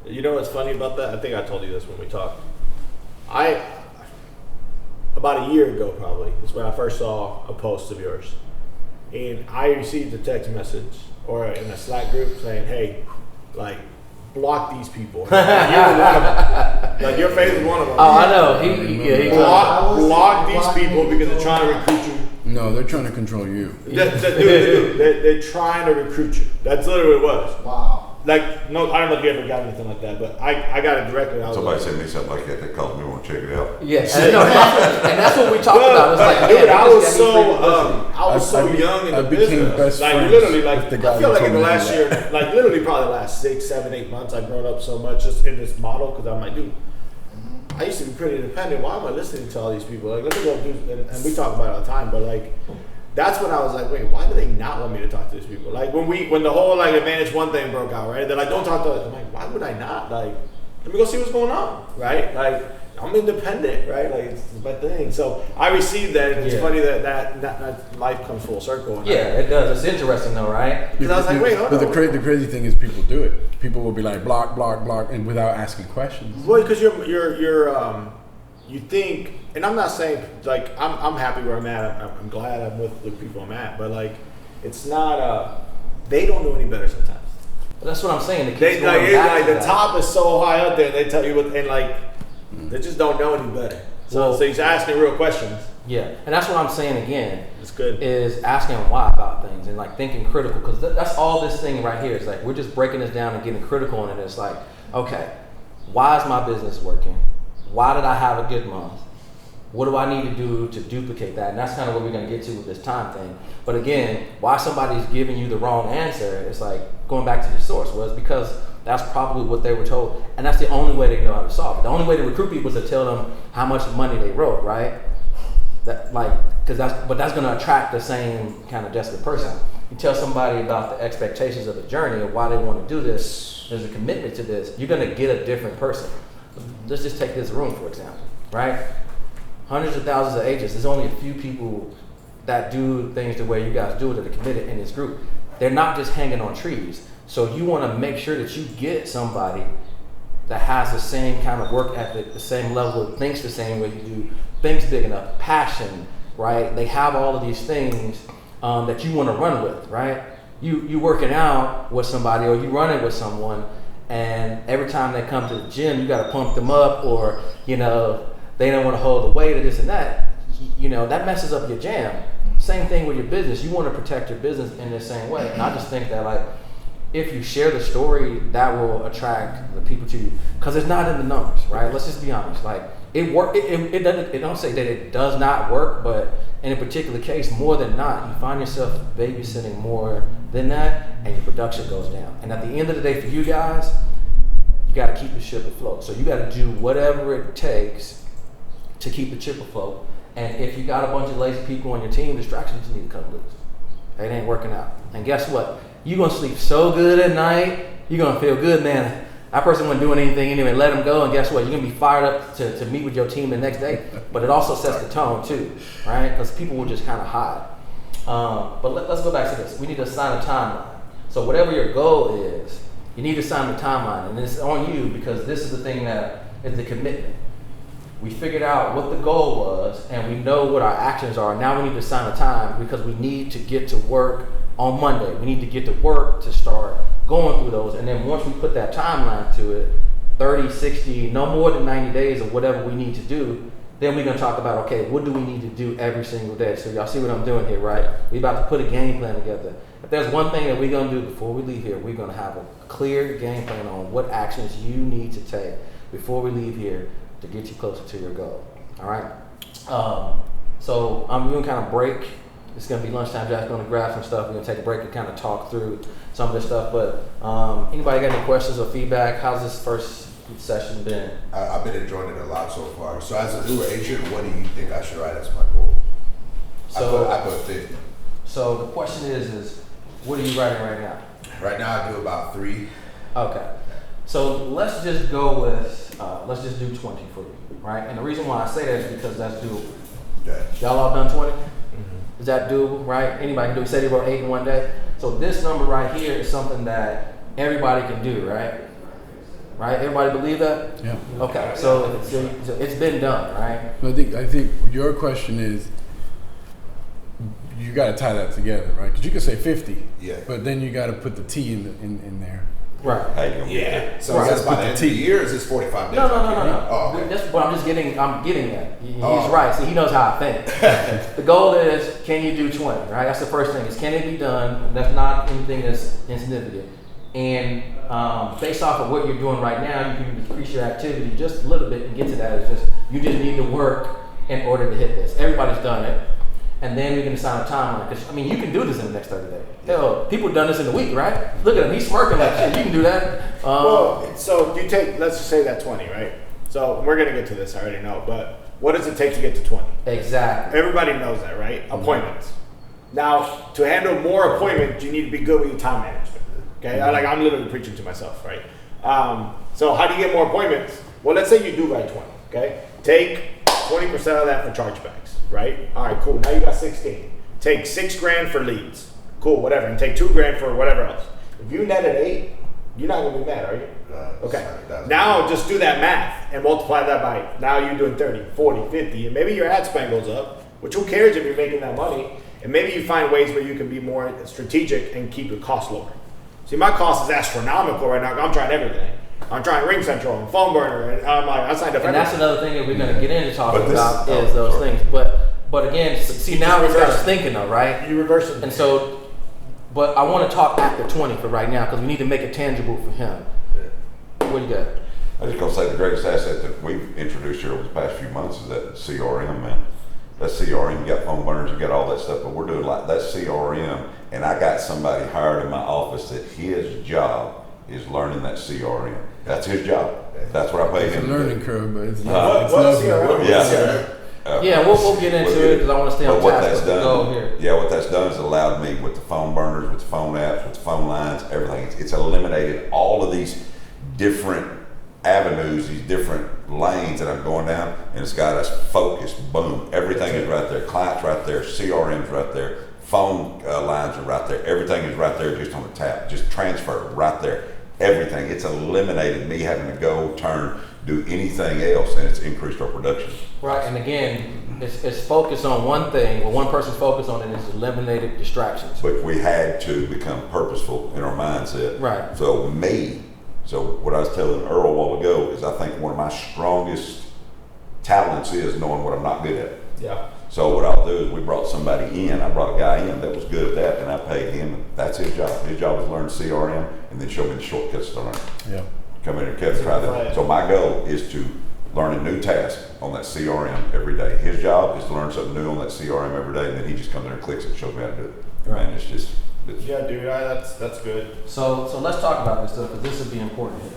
You know what's funny about that? I think I told you this when we talked. About a year ago probably, is when I first saw a post of yours. And I received a text message or in a Slack group saying, hey, like, block these people. You're one of them. Like, your face is one of them. Oh, I know. He block these people because they're trying to recruit you. No, they're trying to control you. They're trying to recruit you. That's literally what it was. Wow. Like, no, I don't know if you ever got anything like that, but I got it directly. I was Somebody like, sent me something like that. They called me, want to check it out. Yes, and that's what we talked about. It's like, dude, man, I we was just got so free publicity. young in I the became business. best Like, friends literally, like, with the guy I feel who like in told the me last that. year, like, literally probably the last 6, 7, 8 months, I've grown up so much just in this model because I'm like, dude, I used to be pretty independent. Why am I listening to all these people? Like, let me go do, and we talk about it all the time, but like, that's when I was like, wait, why do they not want me to talk to these people? Like, when the whole like Advantage One thing broke out, right? They're like, don't talk to us. I'm like, why would I not? Like, let me go see what's going on, right? Like, I'm independent, right? Like, it's my thing. So I received that, and it's funny that life comes full circle. And Yeah, it does. It's interesting though, right? Because I was like, wait, hold But on. the crazy thing is people do it. People will be like block, block, block, and without asking questions. Well, because you think, and I'm not saying like I'm happy where I'm at. I'm glad I'm with the people I'm at, but like it's not. They don't know any better sometimes. But that's what I'm saying. It They keeps going back like to the that. top is so high up there. They tell you what, and like they just don't know any better. So he's asking real questions. Yeah, and that's what I'm saying again. It's good. Is asking why about things and like thinking critical, because that's all this thing right here. It's like we're just breaking this down and getting critical on it. It's like, okay, why is my business working? Why did I have a good month? What do I need to do to duplicate that? And that's kind of what we're going to get to with this time thing. But again, why somebody's giving you the wrong answer, it's like going back to the source. Well, it's because that's probably what they were told. And that's the only way they know how to solve it. The only way to recruit people is to tell them how much money they wrote, right? But that's going to attract the same kind of desperate person. You tell somebody about the expectations of the journey of why they want to do this, there's a commitment to this, you're going to get a different person. Let's just take this room, for example, right? hundreds of thousands of agents. There's only a few people that do things the way you guys do it that are committed in this group. They're not just hanging on trees. So you want to make sure that you get somebody that has the same kind of work ethic, the same level, thinks the same way you do, thinks big enough, passion, right? They have all of these things that you want to run with, right? You working out with somebody or you running with someone, and every time they come to the gym, you got to pump them up, or they don't want to hold the weight or this and that. That messes up your jam. Same thing with your business. You want to protect your business in the same way. And I just think that, like, if you share the story, that will attract the people to you, because it's not in the numbers, right? Let's just be honest. Like, it work. It doesn't. It don't say that it does not work, but in a particular case, more than not, you find yourself babysitting more than that, and your production goes down. And at the end of the day, for you guys, you got to keep the ship afloat. So you got to do whatever it takes to keep the ship afloat. And if you got a bunch of lazy people on your team, distractions, you just need to cut loose. It ain't working out. And guess what? You're going to sleep so good at night. You're going to feel good, man. That person wasn't doing anything anyway. Let them go. And guess what? You're going to be fired up to meet with your team the next day. But it also sets the tone too, right? Because people will just kind of hide. But let's go back to this. We need to assign a timeline. So whatever your goal is, you need to assign the timeline. And it's on you, because this is the thing that is the commitment. We figured out what the goal was, and we know what our actions are. Now we need to assign a time, because we need to get to work on Monday. We need to get to work to start going through those. And then once we put that timeline to it, 30, 60, no more than 90 days of whatever we need to do, then we're going to talk about, okay, what do we need to do every single day? So y'all see what I'm doing here, right? We're about to put a game plan together. If there's one thing that we're going to do before we leave here, we're going to have a clear game plan on what actions you need to take before we leave here to get you closer to your goal. All right. So I'm going to kind of break. It's going to be lunchtime. Jack's going to grab some stuff. We're going to take a break and kind of talk through some of this stuff. But anybody got any questions or feedback? How's this first session been? I've been enjoying it a lot so far. So as a newer agent, what do you think I should write as my goal? So I put 50. So the question is what are you writing right now? Right now I do about 3. Okay. So let's just go with, let's just do 20 for you, right? And the reason why I say that is because that's doable. Okay. Y'all all done 20? Mm-hmm. Is that doable, right? Anybody can do it. Say they wrote 8 in one day. So this number right here is something that everybody can do, right? Right? Everybody believe that? Yeah. Okay. So it's been done, right? I think your question is, you got to tie that together, right? Because you can say 50, Yeah. but then you got to put the T in there. Right. How you gonna get Yeah. So Right. that's by the end of the year, is this 45 days? No. Oh, okay. That's what I'm getting at. He's Oh. right. See, he knows how I think. The goal is, can you do 20, right? That's the first thing, is can it be done? That's not anything that's insignificant. And based off of what you're doing right now, you can increase your activity just a little bit and get to that. It's just, you just need to work in order to hit this. Everybody's done it. And then we can assign a timeline. Because, I mean, you can do this in the next 30 days. Hell, people have done this in a week, right? Look at him. He's smirking like shit. You can do that. Well, so you take, let's just say that 20, right? So we're going to get to this, I already know. But what does it take to get to 20? Exactly. Everybody knows that, right? Appointments. Now, to handle more appointments, you need to be good with your time management. Okay? I'm literally preaching to myself, right? So how do you get more appointments? Well, let's say you do write 20, okay? Take 20% of that for chargebacks, right? All right, cool. Now you got 16. Take $6,000 for leads. Cool, whatever. And take $2,000 for whatever else. If you net at 8, you're not going to be mad, are you? Okay. Now just do that math and multiply that by, now you're doing 30, 40, 50, and maybe your ad spend goes up, which who cares if you're making that money? And maybe you find ways where you can be more strategic and keep your costs lower. See, my cost is astronomical right now. I'm trying everything. I'm trying Ring Central and Phone Burner, and I'm like, I signed up. And that's another thing that we're going to get into talking But this- about oh, is those sorry. things. But again, see, now it's got us thinking though, right? You reverse it. And so, but I want to talk after 20 for right now because we need to make it tangible for him. What do you got? I was just gonna say the greatest asset that we've introduced here over the past few months is that CRM, man. That CRM, you got phone burners, you got all that stuff, but we're doing like that CRM, and I got somebody hired in my office that his job is learning that CRM. That's his job. That's what I pay It's a him. to do. learning curve, but it's What- not. It's what not CRM? Yeah. Yeah, we'll get into it because I want to stay on But what task that's with the goal done, here. yeah, what that's done is allowed me with the phone burners, with the phone apps, with the phone lines, everything. It's eliminated all of these different avenues, these different lanes that I'm going down, and it's got us focused. Boom, everything is right there. Clients right there, CRM's right there, phone lines are right there. Everything is right there, just on the tap. Just transfer right there. Everything. It's eliminated me having to go, turn, do anything else, and it's increased our production. Right, and again, it's focused on one thing. When one person's focused on it, it's eliminated distractions. But we had to become purposeful in our mindset. Right. So what I was telling Earl a while ago is I think one of my strongest talents is knowing what I'm not good at. Yeah. So what I'll do is we brought somebody in. I brought a guy in that was good at that, and I paid him. That's his job. His job was to learn CRM and then show me the shortcuts to learn. Yeah. Come in and try that. So my goal is to learn a new task on that CRM every day. His job is to learn something new on that CRM every day, and then he just comes in and clicks it and shows me how to do it. Right. Man, it's Yeah, dude, that's good. So let's talk about this stuff, because this would be important here.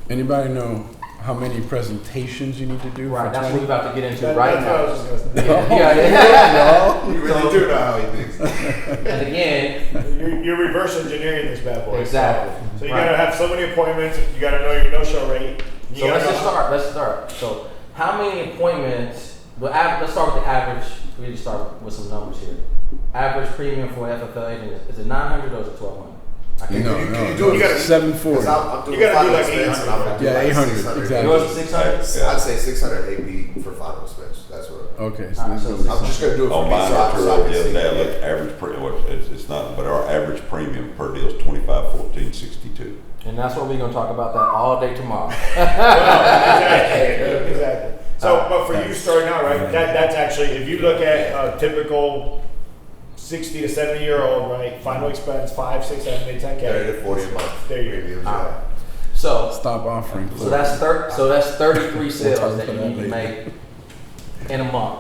Anybody know how many presentations you need to do? Right, for that's what 20? we're about to get into That's right what I now. was just gonna say. Yeah. You really do know how he thinks. And again, You're reverse engineering this bad boy. Exactly. So you Right. gotta have so many appointments. You gotta know your no-show rate. You so gotta let's know just start. Let's start. So how many appointments? Well, let's start with the average. We just start with some numbers here. Average premium for FFL agent is it 900 or is it 1200? I can't No, remember. Can you do it? You gotta- 740. I'm doing You gotta do final like expense, and I'm gonna do Yeah, like 800, 600. exactly. Yours is 600. Yeah. I'd say 600 AP for final expense. That's what. Okay, All right, so so this is- I'm just gonna do it for on me. mine, so I I threw so I over can the other see. day. Look, average it's not, but our average premium per deal is $25.14.62. And that's what we're gonna talk about that all day tomorrow. Exactly. Exactly. So, but for you starting out, right? That's actually, if you look at a typical 60 to 70-year-old, right? Final expense 5, 6, 7, 8, 10K. 30 to 40 a month. There you go. Premiums, All yeah. right. So stop offering. that's 33 sales that you need to make in a month.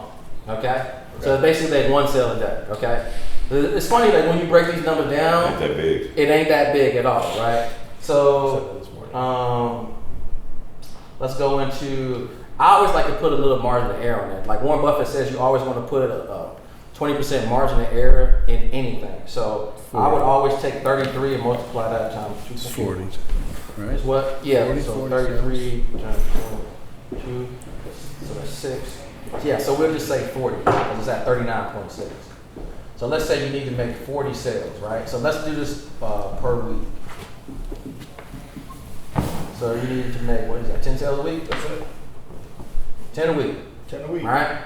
Okay. So basically, they one sale a day. Okay. It's funny that when you break these numbers down, Ain't that big? it ain't that big at all, right? So, let's go into. I always like to put a little margin of error on it. Like Warren Buffett says, you always want to put a 20% margin of error in anything. So I would always take 33 and multiply that times 2. It's 40, right? Is what? Yeah. 40, So 40 33 times 2. So that's 6. Yeah. So we'll just say 40 because it's at 39.6. So let's say you need to make 40 sales, right? So let's do this per week. So you need to make, what is that, 10 sales a week? That's it. 10 a week, 10 a week. all right?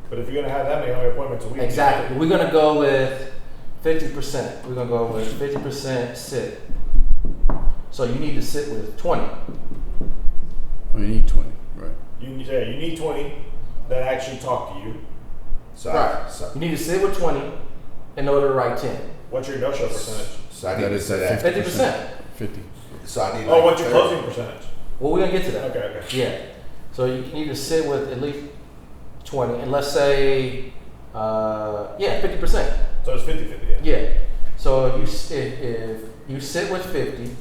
But if you're gonna have that many other appointments a week, Exactly. We're gonna go with 50%. We're gonna go with 50% sit. So you need to sit with 20. Oh, you need 20, right? you need 20 that actually talk to you. So, Right. so, You need to sit with 20 in order to write 10. What's your no-show percentage? so I need That to is say at that. 50%. 50. So I need. Oh, like what's your 30. closing percentage? Well, we're gonna get to that. Okay. Yeah. So you need to sit with at least 20, and let's say, 50%. So it's 50-50, yeah. Yeah. So if you sit with 50,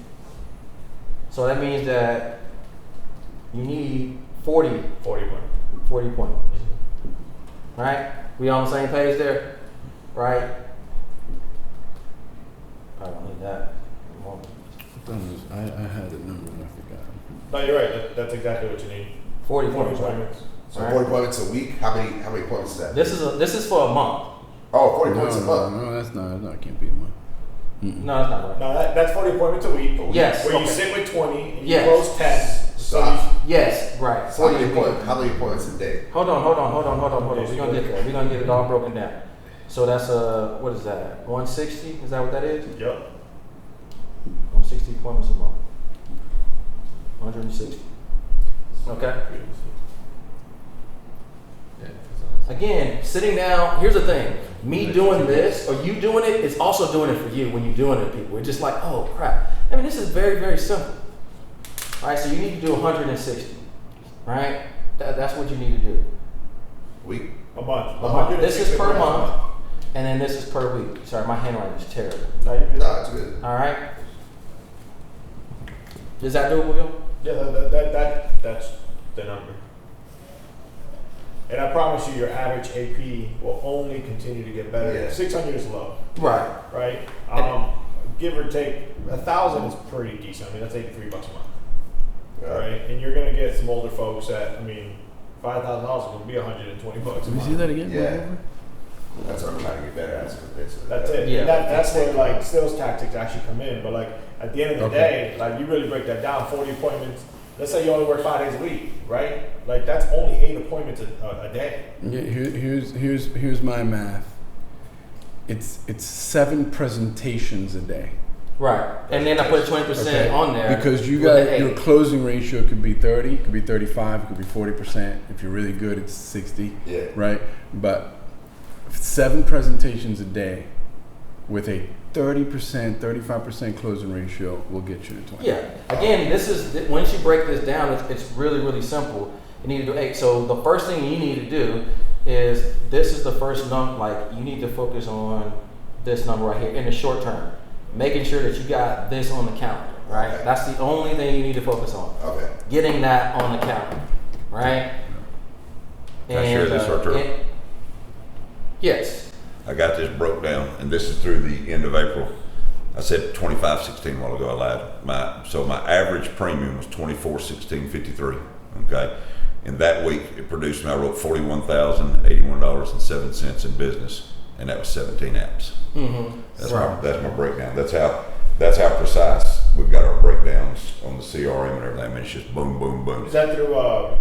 so that means that you need 40 40 points. points. Right? We on the same page there? Right? I don't need that. I had a number and I forgot. No, you're right. That's exactly what you need. 40 40 points. Right? appointments. So Alright. 40 appointments a week. How many appointments is that? This is for a month. Oh, 40 appointments a month. No, that's not. No, it can't be a month. No, that's not right. No, that's 40 appointments a week. Yes. Where you Okay. sit with 20 and Yes. you close 10. So, Yes, right. so how 40 many a week. appointments? How many appointments a day? Hold on. We're gonna get there. We're gonna get it all broken down. So that's what is that? 160? Is that what that is? Yep. 160 appointments a month. 160. Okay. Again, sitting down. Here's the thing. Me doing this or you doing it is also doing it for you when you're doing it, people. It's just like, oh crap. I mean, this is very, very simple. All right. So you need to do 160. Right. That's what you need to do. Week. A month. A month. This is 160 per appointments a month, and then this is per week. Sorry, my handwriting is terrible. No, you're good. No, it's good. All right. Is that doable, Will? Yeah, that's the number. And I promise you, your average AP will only continue to get better. Yeah. 600 is low, Right. right? give or take, 1,000 is pretty decent. I mean, that's $83 a month. All right, and you're gonna get some older folks that, I mean, $5,000 is gonna be $120 a month. Can we see that again? Yeah. That's what I'm trying to get better at. That's it. Yeah. That's where like sales tactics actually come in. But like at the end of the day, like you really break that down. 40 appointments. Let's say you only work 5 days a week, right? Like that's only 8 appointments a day. Yeah, here's my math. It's 7 presentations a day. Right. And then I put 20% on there. Because you with got the your 8. closing ratio could be 30, could be 35, it could be 40%. If you're really good, it's 60. Yeah. Right? But 7 presentations a day with a 30%, 35% closing ratio will get you to 20. Yeah. Again, this is once you break this down, it's really, really simple. You need to do 8. So the first thing you need to do is this is the first number. Like you need to focus on this number right here in the short term, making sure that you got this on the calendar. Right. Okay. That's the only thing you need to focus on. Okay. Getting that on the calendar. Right. Can I share this, Arturo? Yes. I got this broke down, and this is through the end of April. I said 25.16 a while ago. I lied. So my average premium was 24.16.53. Okay, and that week it produced me. I wrote $41,081.07 in business, and that was 17 apps. Mm-hmm. That's my breakdown. That's how precise we've got our breakdowns on the CRM and everything. I mean, it's just boom, boom, boom. Is that through?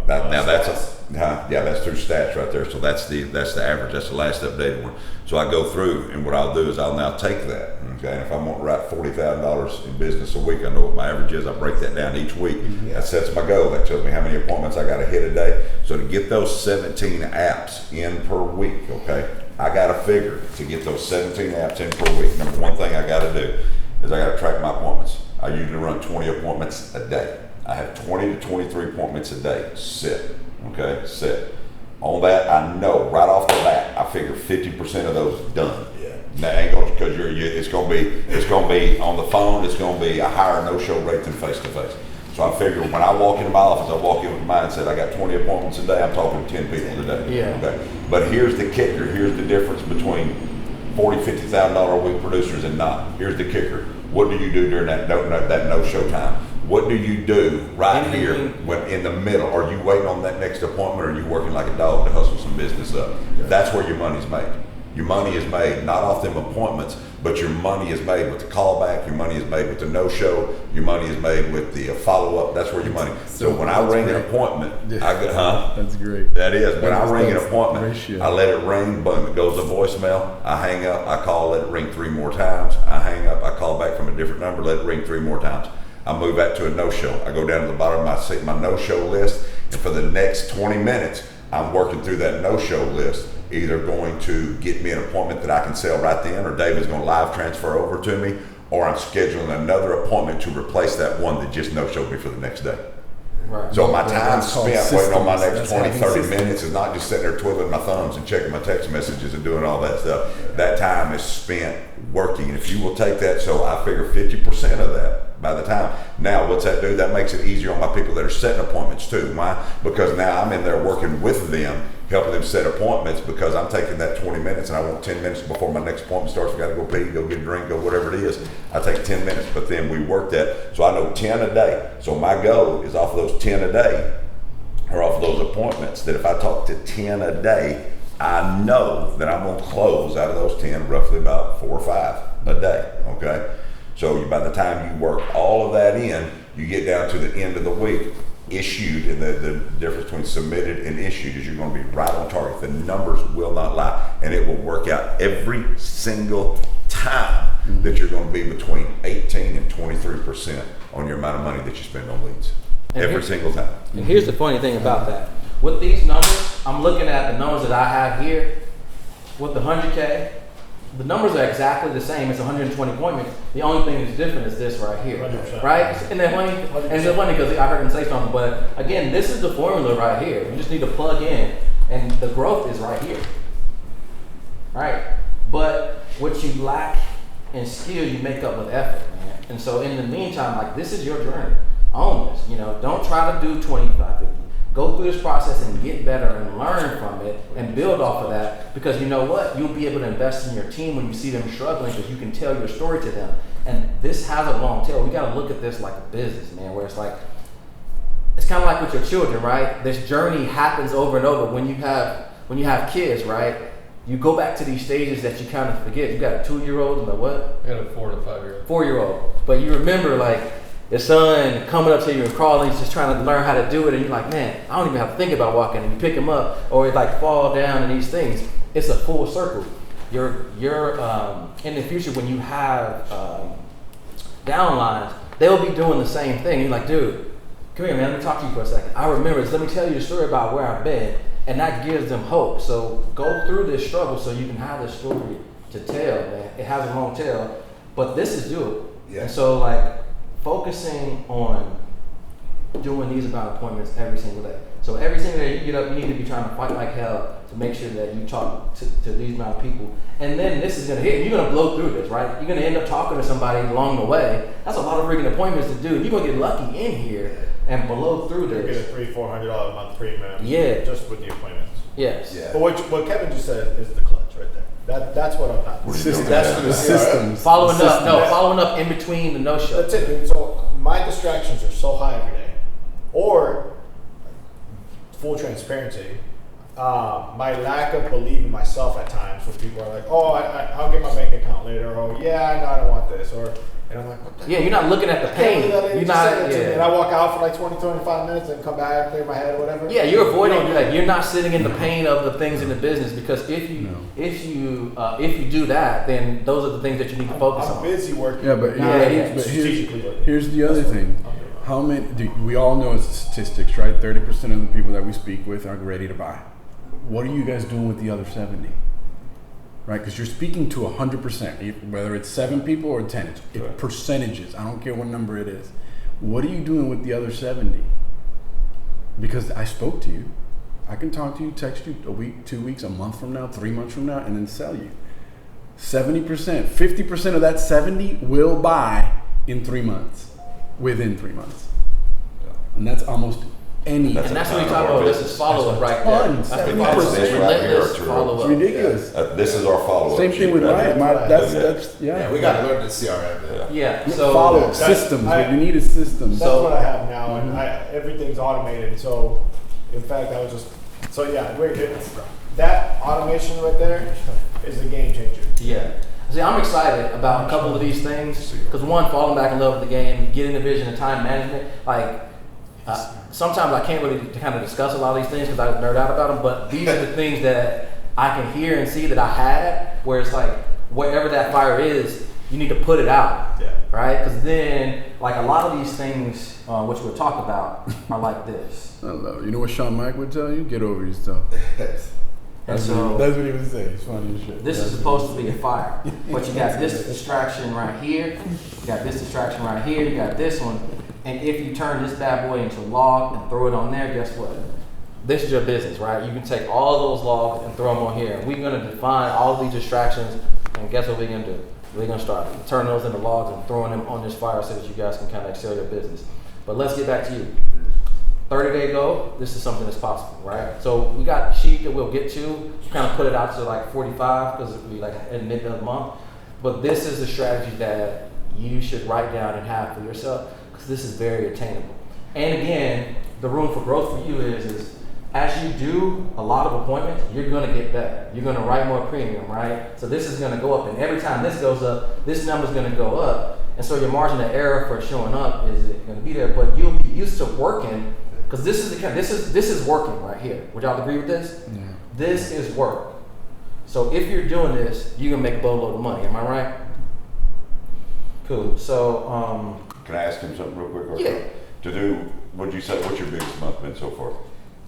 That's through stats right there. So that's the average. That's the last updated one. So I go through, and what I'll do is I'll now take that. Okay, and if I want to write $40,000 in business a week, I know what my average is. I break that down each week. Mm-hmm. That sets my goal. That tells me how many appointments I got to hit a day. So to get those 17 apps in per week, okay, I got to figure to get those 17 apps in per week. Number one thing I got to do is I got to track my appointments. I usually run 20 appointments a day. I have 20 to 23 appointments a day set. Okay, set. On that, I know right off the bat, I figure 50% of those done. Yeah. That ain't going because it's gonna be on the phone. It's gonna be a higher no-show rate than face-to-face. So I figure when I walk into my office, I walk in with the mindset I got 20 appointments a day. I'm talking to 10 people a day. Yeah. Okay. But here's the kicker. Here's the difference between $40,000, $50,000 a week producers and not. Here's the kicker. What do you do during that no-show time? What do you do right here when in the middle? Are you waiting on that next appointment, or are you working like a dog to hustle some business up? That's where your money's made. Your money is made not off them appointments, but your money is made with the callback. Your money is made with the no-show. Your money is made with the follow-up. That's where your money. So when I ring an appointment, I go, That's great. That is. When I ring an That's appointment, ratio. I let it ring, boom, it goes to voicemail. I hang up, I call, let it ring 3 more times. I hang up, I call back from a different number, let it ring 3 more times. I move back to a no-show. I go down to the bottom of my no-show list, and for the next 20 minutes, I'm working through that no-show list, either going to get me an appointment that I can sell right then, or David's going to live transfer over to me, or I'm scheduling another appointment to replace that one that just no-showed me for the next day. Right. So my time That's called spent waiting on my systems. next That's 20, having 30 systems. minutes is not just sitting there twiddling my thumbs and checking my text messages and doing all that stuff. That time is spent working. And if you will take that, so I figure 50% of that by the time. Now, what's that do? That makes it easier on my people that are setting appointments too. Why? Because now I'm in there working with them, helping them set appointments, because I'm taking that 20 minutes and I want 10 minutes before my next appointment starts. We got to go pee, go get a drink, go whatever it is. I take 10 minutes, but then we work that. So I know 10 a day. So my goal is off of those 10 a day, or off of those appointments, that if I talk to 10 a day, I know that I'm going to close out of those 10 roughly about 4 or 5 a day, okay? So by the time you work all of that in, you get down to the end of the week, issued, and the difference between submitted and issued is you're going to be right on target. The numbers will not lie, and it will work out every single time that you're going to be between 18 and 23% on your amount of money that you spend on leads. Every single time. And here's the funny thing about that. With these numbers, I'm looking at the numbers that I have here. With the 100K, the numbers are exactly the same. It's 120 appointments. The only thing that's different is this right here. 100%. Right? And then funny, and it's funny because I heard him say something, but again, this is the formula right here. You just need to plug in, and the growth is right here. Right? But what you lack in skill, you make up with effort, man. And so in the meantime, like, this is your journey. Own this. Don't try to do 25, 50. Go through this process and get better and learn from it and build off of that, because you know what? You'll be able to invest in your team when you see them struggling, because you can tell your story to them. And this has a long tail. We got to look at this like a business, man, where it's like, it's kind of like with your children, right? This journey happens over and over. When you have kids, right? You go back to these stages that you kind of forget. You got a 2-year-old and a what? I got a 4 to 5 year old. 4-year-old. But you remember like your son coming up to you and crawling, he's just trying to learn how to do it, and you're like, man, I don't even have to think about walking. And you pick him up, or it like fall down and these things. It's a full circle. You're in the future when you have downlines, they'll be doing the same thing. You're like, dude, come here, man. Let me talk to you for a second. I remember this. Let me tell you the story about where I've been, and that gives them hope. So go through this struggle so you can have this story to tell, man. It has a long tail, but this is doable. Yeah. And so like focusing on doing these amount of appointments every single day. So every single day you get up, you need to be trying to fight like hell to make sure that you talk to these amount of people. And then this is gonna hit. You're gonna blow through this, right? You're gonna end up talking to somebody along the way. That's a lot of freaking appointments to do. You're gonna get lucky in here and blow through You this. get a $300-400 a month premium. Yeah. Just with the appointments. Yes. Yeah. But what Kevin just said is the clutch right there. That's what I'm not. Systems. That's The systems. Following up, no, System. following up in between the no-show. That's it, dude. So my distractions are so high every day. Or, full transparency, my lack of belief in myself at times when people are like, oh, I'll get my bank account later, or yeah, no, I don't want this, or, and I'm like, what the Yeah, you're not looking at the I can't pain. believe that lady You're just not, said it to me. And I yeah. walk out for like 20-25 minutes and come back, clear my head, whatever. Yeah, you're avoiding You don't do that. You're not sitting in the pain of the things in the business, because if you do that, then those are the things that you need to focus I'm on. busy working. Yeah, but strategically working. here's the other thing. How many? We all know it's statistics, right? 30% of the people that we speak with are ready to buy. What are you guys doing with the other 70? Right? Because you're speaking to 100%, whether it's 7 people or 10. It's percentages. I don't care what number it is. What are you doing with the other 70? Because I spoke to you. I can talk to you, text you a week, 2 weeks, a month from now, 3 months from now, and then sell you. 70%, 50% of that 70 will buy in 3 months. Within 3 months. And that's almost any. And that's what we talk about. This is follow-up right there. Tons. That's the 70%. follow-up. This right here, Relentless Arturo. follow-up. It's ridiculous. This is our follow-up. Same thing with sheet, my that's Yeah, we got to learn the CRM. Man. Yeah. So follow systems. What you need is systems. That's what I have now, and everything's automated. So, in fact, I was just that automation right there is a game changer. yeah. See, I'm excited about a couple of these things because one, falling back in love with the game, getting the vision and time management. Like sometimes I can't really kind of discuss a lot of these things because I nerd out about them. But these are the things that I can hear and see that I had. Where it's like wherever that fire is, you need to put it out. Yeah. Right? Because then, like a lot of these things, which we'll talk about, are like this. I love it. You know what Sean Mike would tell you? Get over yourself. And so That's what he would say. It's funny as shit. this is supposed to be a fire, but you got this distraction right here, you got this distraction right here, you got this one, and if you turn this bad boy into a log and throw it on there, guess what? This is your business, right? You can take all those logs and throw them on here. We're gonna define all of these distractions, and guess what we're gonna do? We're gonna start turning those into logs and throwing them on this fire so that you guys can kind of excel your business. But let's get back to you. 30-day goal, this is something that's possible, right? So we got a sheet that we'll get to, kind of put it out to like 45 because we like in mid of the month. But this is the strategy that you should write down and have for yourself because this is very attainable. And again, the room for growth for you is as you do a lot of appointments, you're gonna get better. You're gonna write more premium, right? So this is gonna go up, and every time this goes up, this number's gonna go up. And so your margin of error for showing up is gonna be there, but you'll be used to working. Because this is working right here. Would y'all agree with this? Yeah. This is work. So if you're doing this, you're gonna make a boatload of money. Am I right? Cool. So Can I ask him something real quick? Arthur? Yeah. To do, what's your biggest month been so far?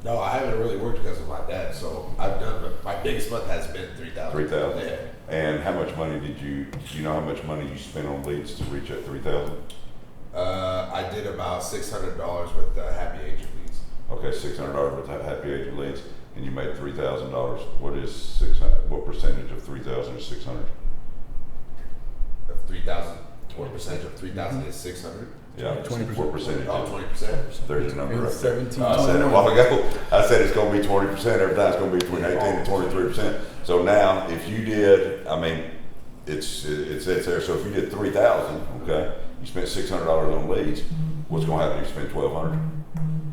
No, I haven't really worked because of my dad, so I've done. My biggest month has been 3,000. 3,000. Yeah. And how much money do you know how much money you spent on leads to reach that 3,000? I did about $600 with Happy Agent leads. Okay, $600 with Happy Agent leads, and you made $3,000. What is 600? What percentage of 3,000 is 600? Of 3,000, what percentage of 3,000 is 600? Yeah, 20%. What percentage? Oh, is- 20%. There's a number right there. 17, I said it a while ago. I said it's going to be 20%. Every time it's going to be between 18 and 23%. So now, if you did, I mean, it's there. So if you did 3,000, okay, you spent $600 on leads. What's going to happen if you spend 1,200?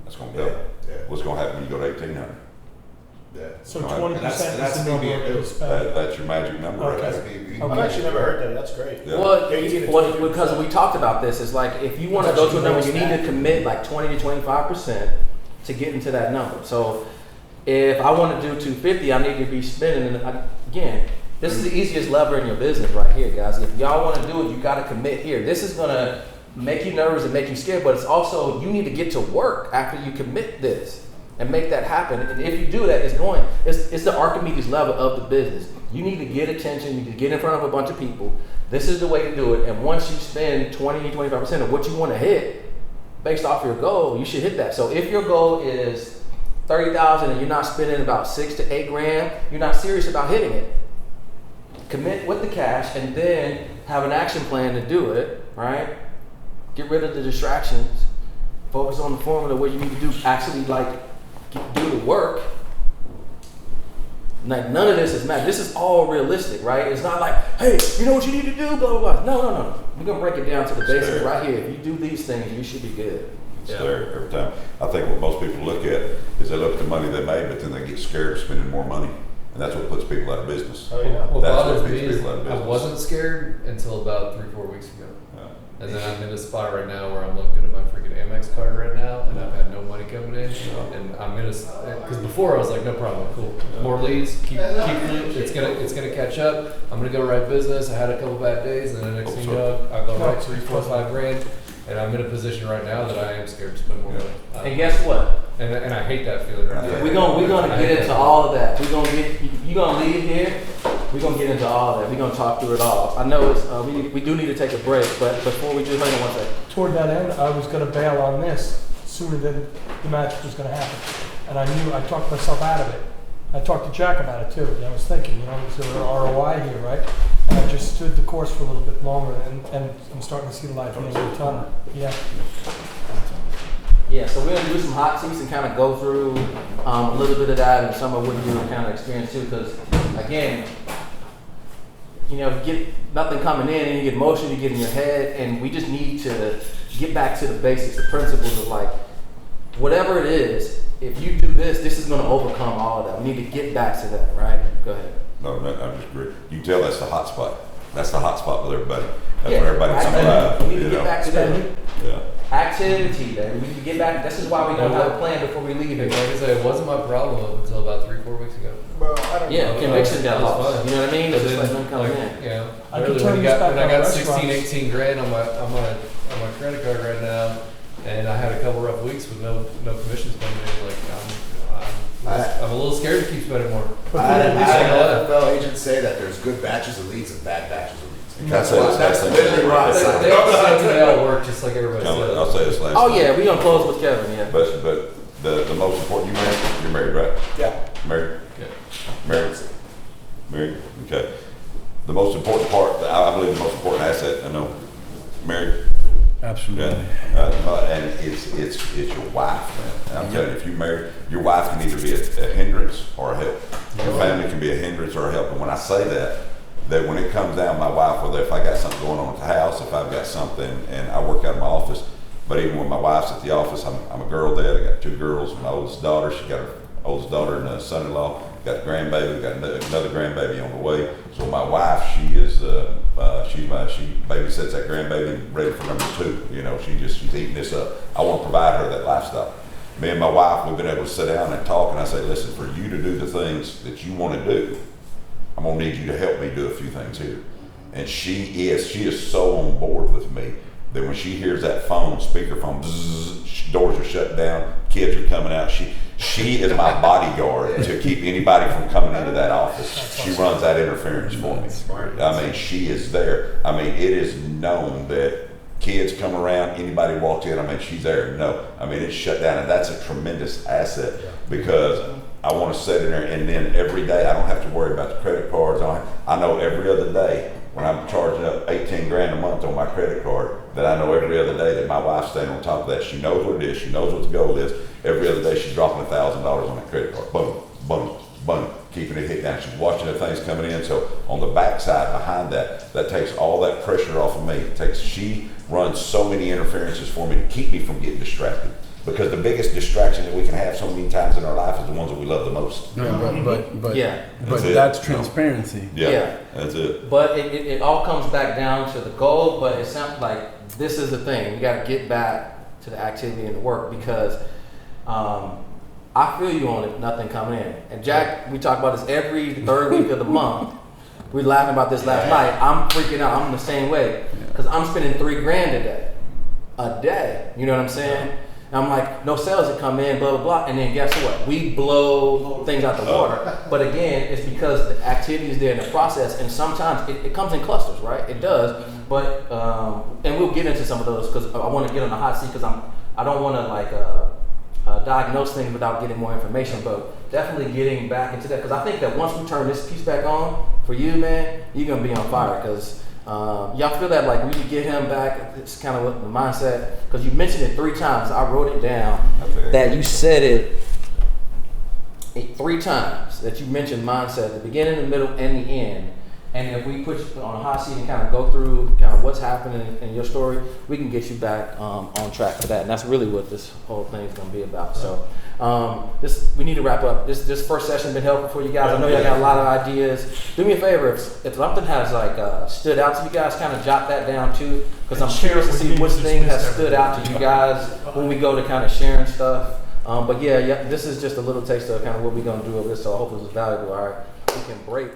That's going to double. Yeah. What's going to happen when you go to 1,800? Yeah. So No, 20% that's is the me being number to real. spend. That's your magic number. Right Okay. there. I've actually never heard that. That's great. Yeah. Well, because we talked about this, it's like if you want to go to a number, you need to commit like 20 to 25% to get into that number. So if I want to do 250, I need to be spending. And again, this is the easiest lever in your business right here, guys. If y'all want to do it, you got to commit here. This is gonna make you nervous and make you scared, but it's also you need to get to work after you commit this and make that happen. And if you do that, it's the Archimedes level of the business. You need to get attention, you need to get in front of a bunch of people. This is the way to do it. And once you spend 20, 25% of what you want to hit based off your goal, you should hit that. So if your goal is 30,000 and you're not spending about 6 to 8 grand, you're not serious about hitting it. Commit with the cash and then have an action plan to do it, right? Get rid of the distractions. Focus on the formula, what you need to do, actually do the work. Like none of this is magic. This is all realistic, right? It's not like, hey, you know what you need to do, blah, blah, blah. No. We're gonna break it down to the basics right here. If you do these things, you should be good. It's there every time. I think what most people look at is they look at the money they made, but then they get scared of spending more money. And that's what puts people out of business. Oh, yeah. What That's bothers what me makes is people out of I business. wasn't scared until about 3-4 weeks ago. Yeah. And then I'm in a spot right now where I'm looking at my freaking Amex card right now, and I've had no money coming in, and I'm in a because before I was like, no problem, cool, more leads, keep it's gonna catch up. I'm gonna go right business. I had a couple bad days, and the next thing you know, I go right 3, 4, 5 grand, and I'm in a position right now that I am scared to spend more money. And guess what? And I hate that feeling right now. We're gonna get into all of that. You're gonna leave here. We're gonna get into all of that. We're gonna talk through it all. I know it's we do need to take a break, but before we do, hang on one second. Toward that end, I was going to bail on this sooner than the match was going to happen. And I knew, I talked myself out of it. I talked to Jack about it too. And I was thinking, is there an ROI here, right? And I just stood the course for a little bit longer, and I'm starting to see the light at the end of the tunnel. Yeah. Yeah, so we're gonna do some hot seats and kind of go through a little bit of that and some of what you kind of experienced too. Because again, get nothing coming in and you get emotion, you get in your head, and we just need to get back to the basics, the principles of like whatever it is. If you do this, this is going to overcome all of that. We need to get back to that, right? Go ahead. No, I'm just agree. You can tell that's the hot spot. That's the hot spot with everybody. That's Yeah, where everybody's right. on We need to get back to that. Yeah. Activity, baby. We need to get back. This is why we don't have a plan before we leave Like here. I said, it wasn't my problem up until about 3-4 weeks ago. Well, I don't Yeah, know. conviction got That's lost. fine. You know what I mean? But It's just like then, them coming in. I really, could turn when this back I on got restaurants. 16, 18 grand on my credit card right now, and I had a couple rough weeks with no commissions coming in. Like I'm a little scared to keep spending more. But I had then an at least- NFL agent say that there's good batches of leads and bad batches of leads. That's literally right. They all say they all work just like everybody I'll says. say this last. Oh yeah, we're gonna close with Kevin. Yeah. But the most important, you're married, right? Yeah. Married? Yeah. Married? Okay. The most important part, I believe the most important asset, I know, married? Absolutely. And it's your wife, man. And I'm telling you, if you marry, your wife can either be a hindrance or a help. Your family can be a hindrance or a help. And when I say that when it comes down, my wife, whether if I got something going on at the house, if I've got something, and I work out of my office, but even when my wife's at the office, I'm a girl dad. I got 2 girls. My oldest daughter, she got her oldest daughter and a son-in-law. Got a grandbaby. Got another grandbaby on the way. So my wife, she babysits that grandbaby, ready for number 2. She's eating this up. I want to provide her that lifestyle. Me and my wife, we've been able to sit down and talk, and I say, listen, for you to do the things that you want to do, I'm gonna need you to help me do a few things here. And she is so on board with me that when she hears that speakerphone, bzzz, doors are shut down, kids are coming out. She is my bodyguard to keep anybody from coming into that office. She runs that interference for me. I mean, she is there. I mean, it is known that kids come around, anybody walks in, I mean, she's there. No, I mean, it's shut down, and that's a tremendous asset because I want to sit in there, and then every day I don't have to worry about the credit cards. I know every other day when I'm charging up 18 grand a month on my credit card, that I know every other day that my wife's staying on top of that. She knows what it is. She knows what the goal is. Every other day she's dropping $1,000 on that credit card. Boom, boom, boom. keeping it hit down. She's watching the things coming in. So on the backside behind that, that takes all that pressure off of me. She runs so many interferences for me to keep me from getting distracted. Because the biggest distraction that we can have so many times in our life is the ones that we love the most. But Yeah. that's transparency. Yeah. That's it. But it all comes back down to the goal, but it sounds like this is the thing. We got to get back to the activity and the work because I feel you on it, nothing coming in. And Jack, we talk about this every third week of the month. We were laughing about this last night. I'm freaking out. I'm the same way because I'm spending $3,000 a day. You know what I'm saying? And I'm like, no sales that come in, blah, blah, blah. And then guess what? We blow things out the water. But again, it's because the activity is there in the process. And sometimes it comes in clusters, right? It does. But, and we'll get into some of those because I want to get on the hot seat because I don't want to diagnose things without getting more information. But definitely getting back into that because I think that once we turn this piece back on for you, man, you're going to be on fire because y'all feel that like we could get him back. It's kind of what the mindset because you mentioned it 3 times. I wrote it down that you said it 3 times that you mentioned mindset, the beginning, the middle, and the end. And if we put you on a hot seat and kind of go through kind of what's happening in your story, we can get you back on track for that. And that's really what this whole thing is going to be about. So we need to wrap up. This first session been helpful for you guys. I know y'all got a lot of ideas. Do me a favor, if something has stood out to you guys, kind of jot that down too, because I'm curious to see which thing has stood out to you guys when we go to kind of sharing stuff. But yeah, this is just a little taste of kind of what we're going to do over this. So I hope it was valuable. All right, we can break.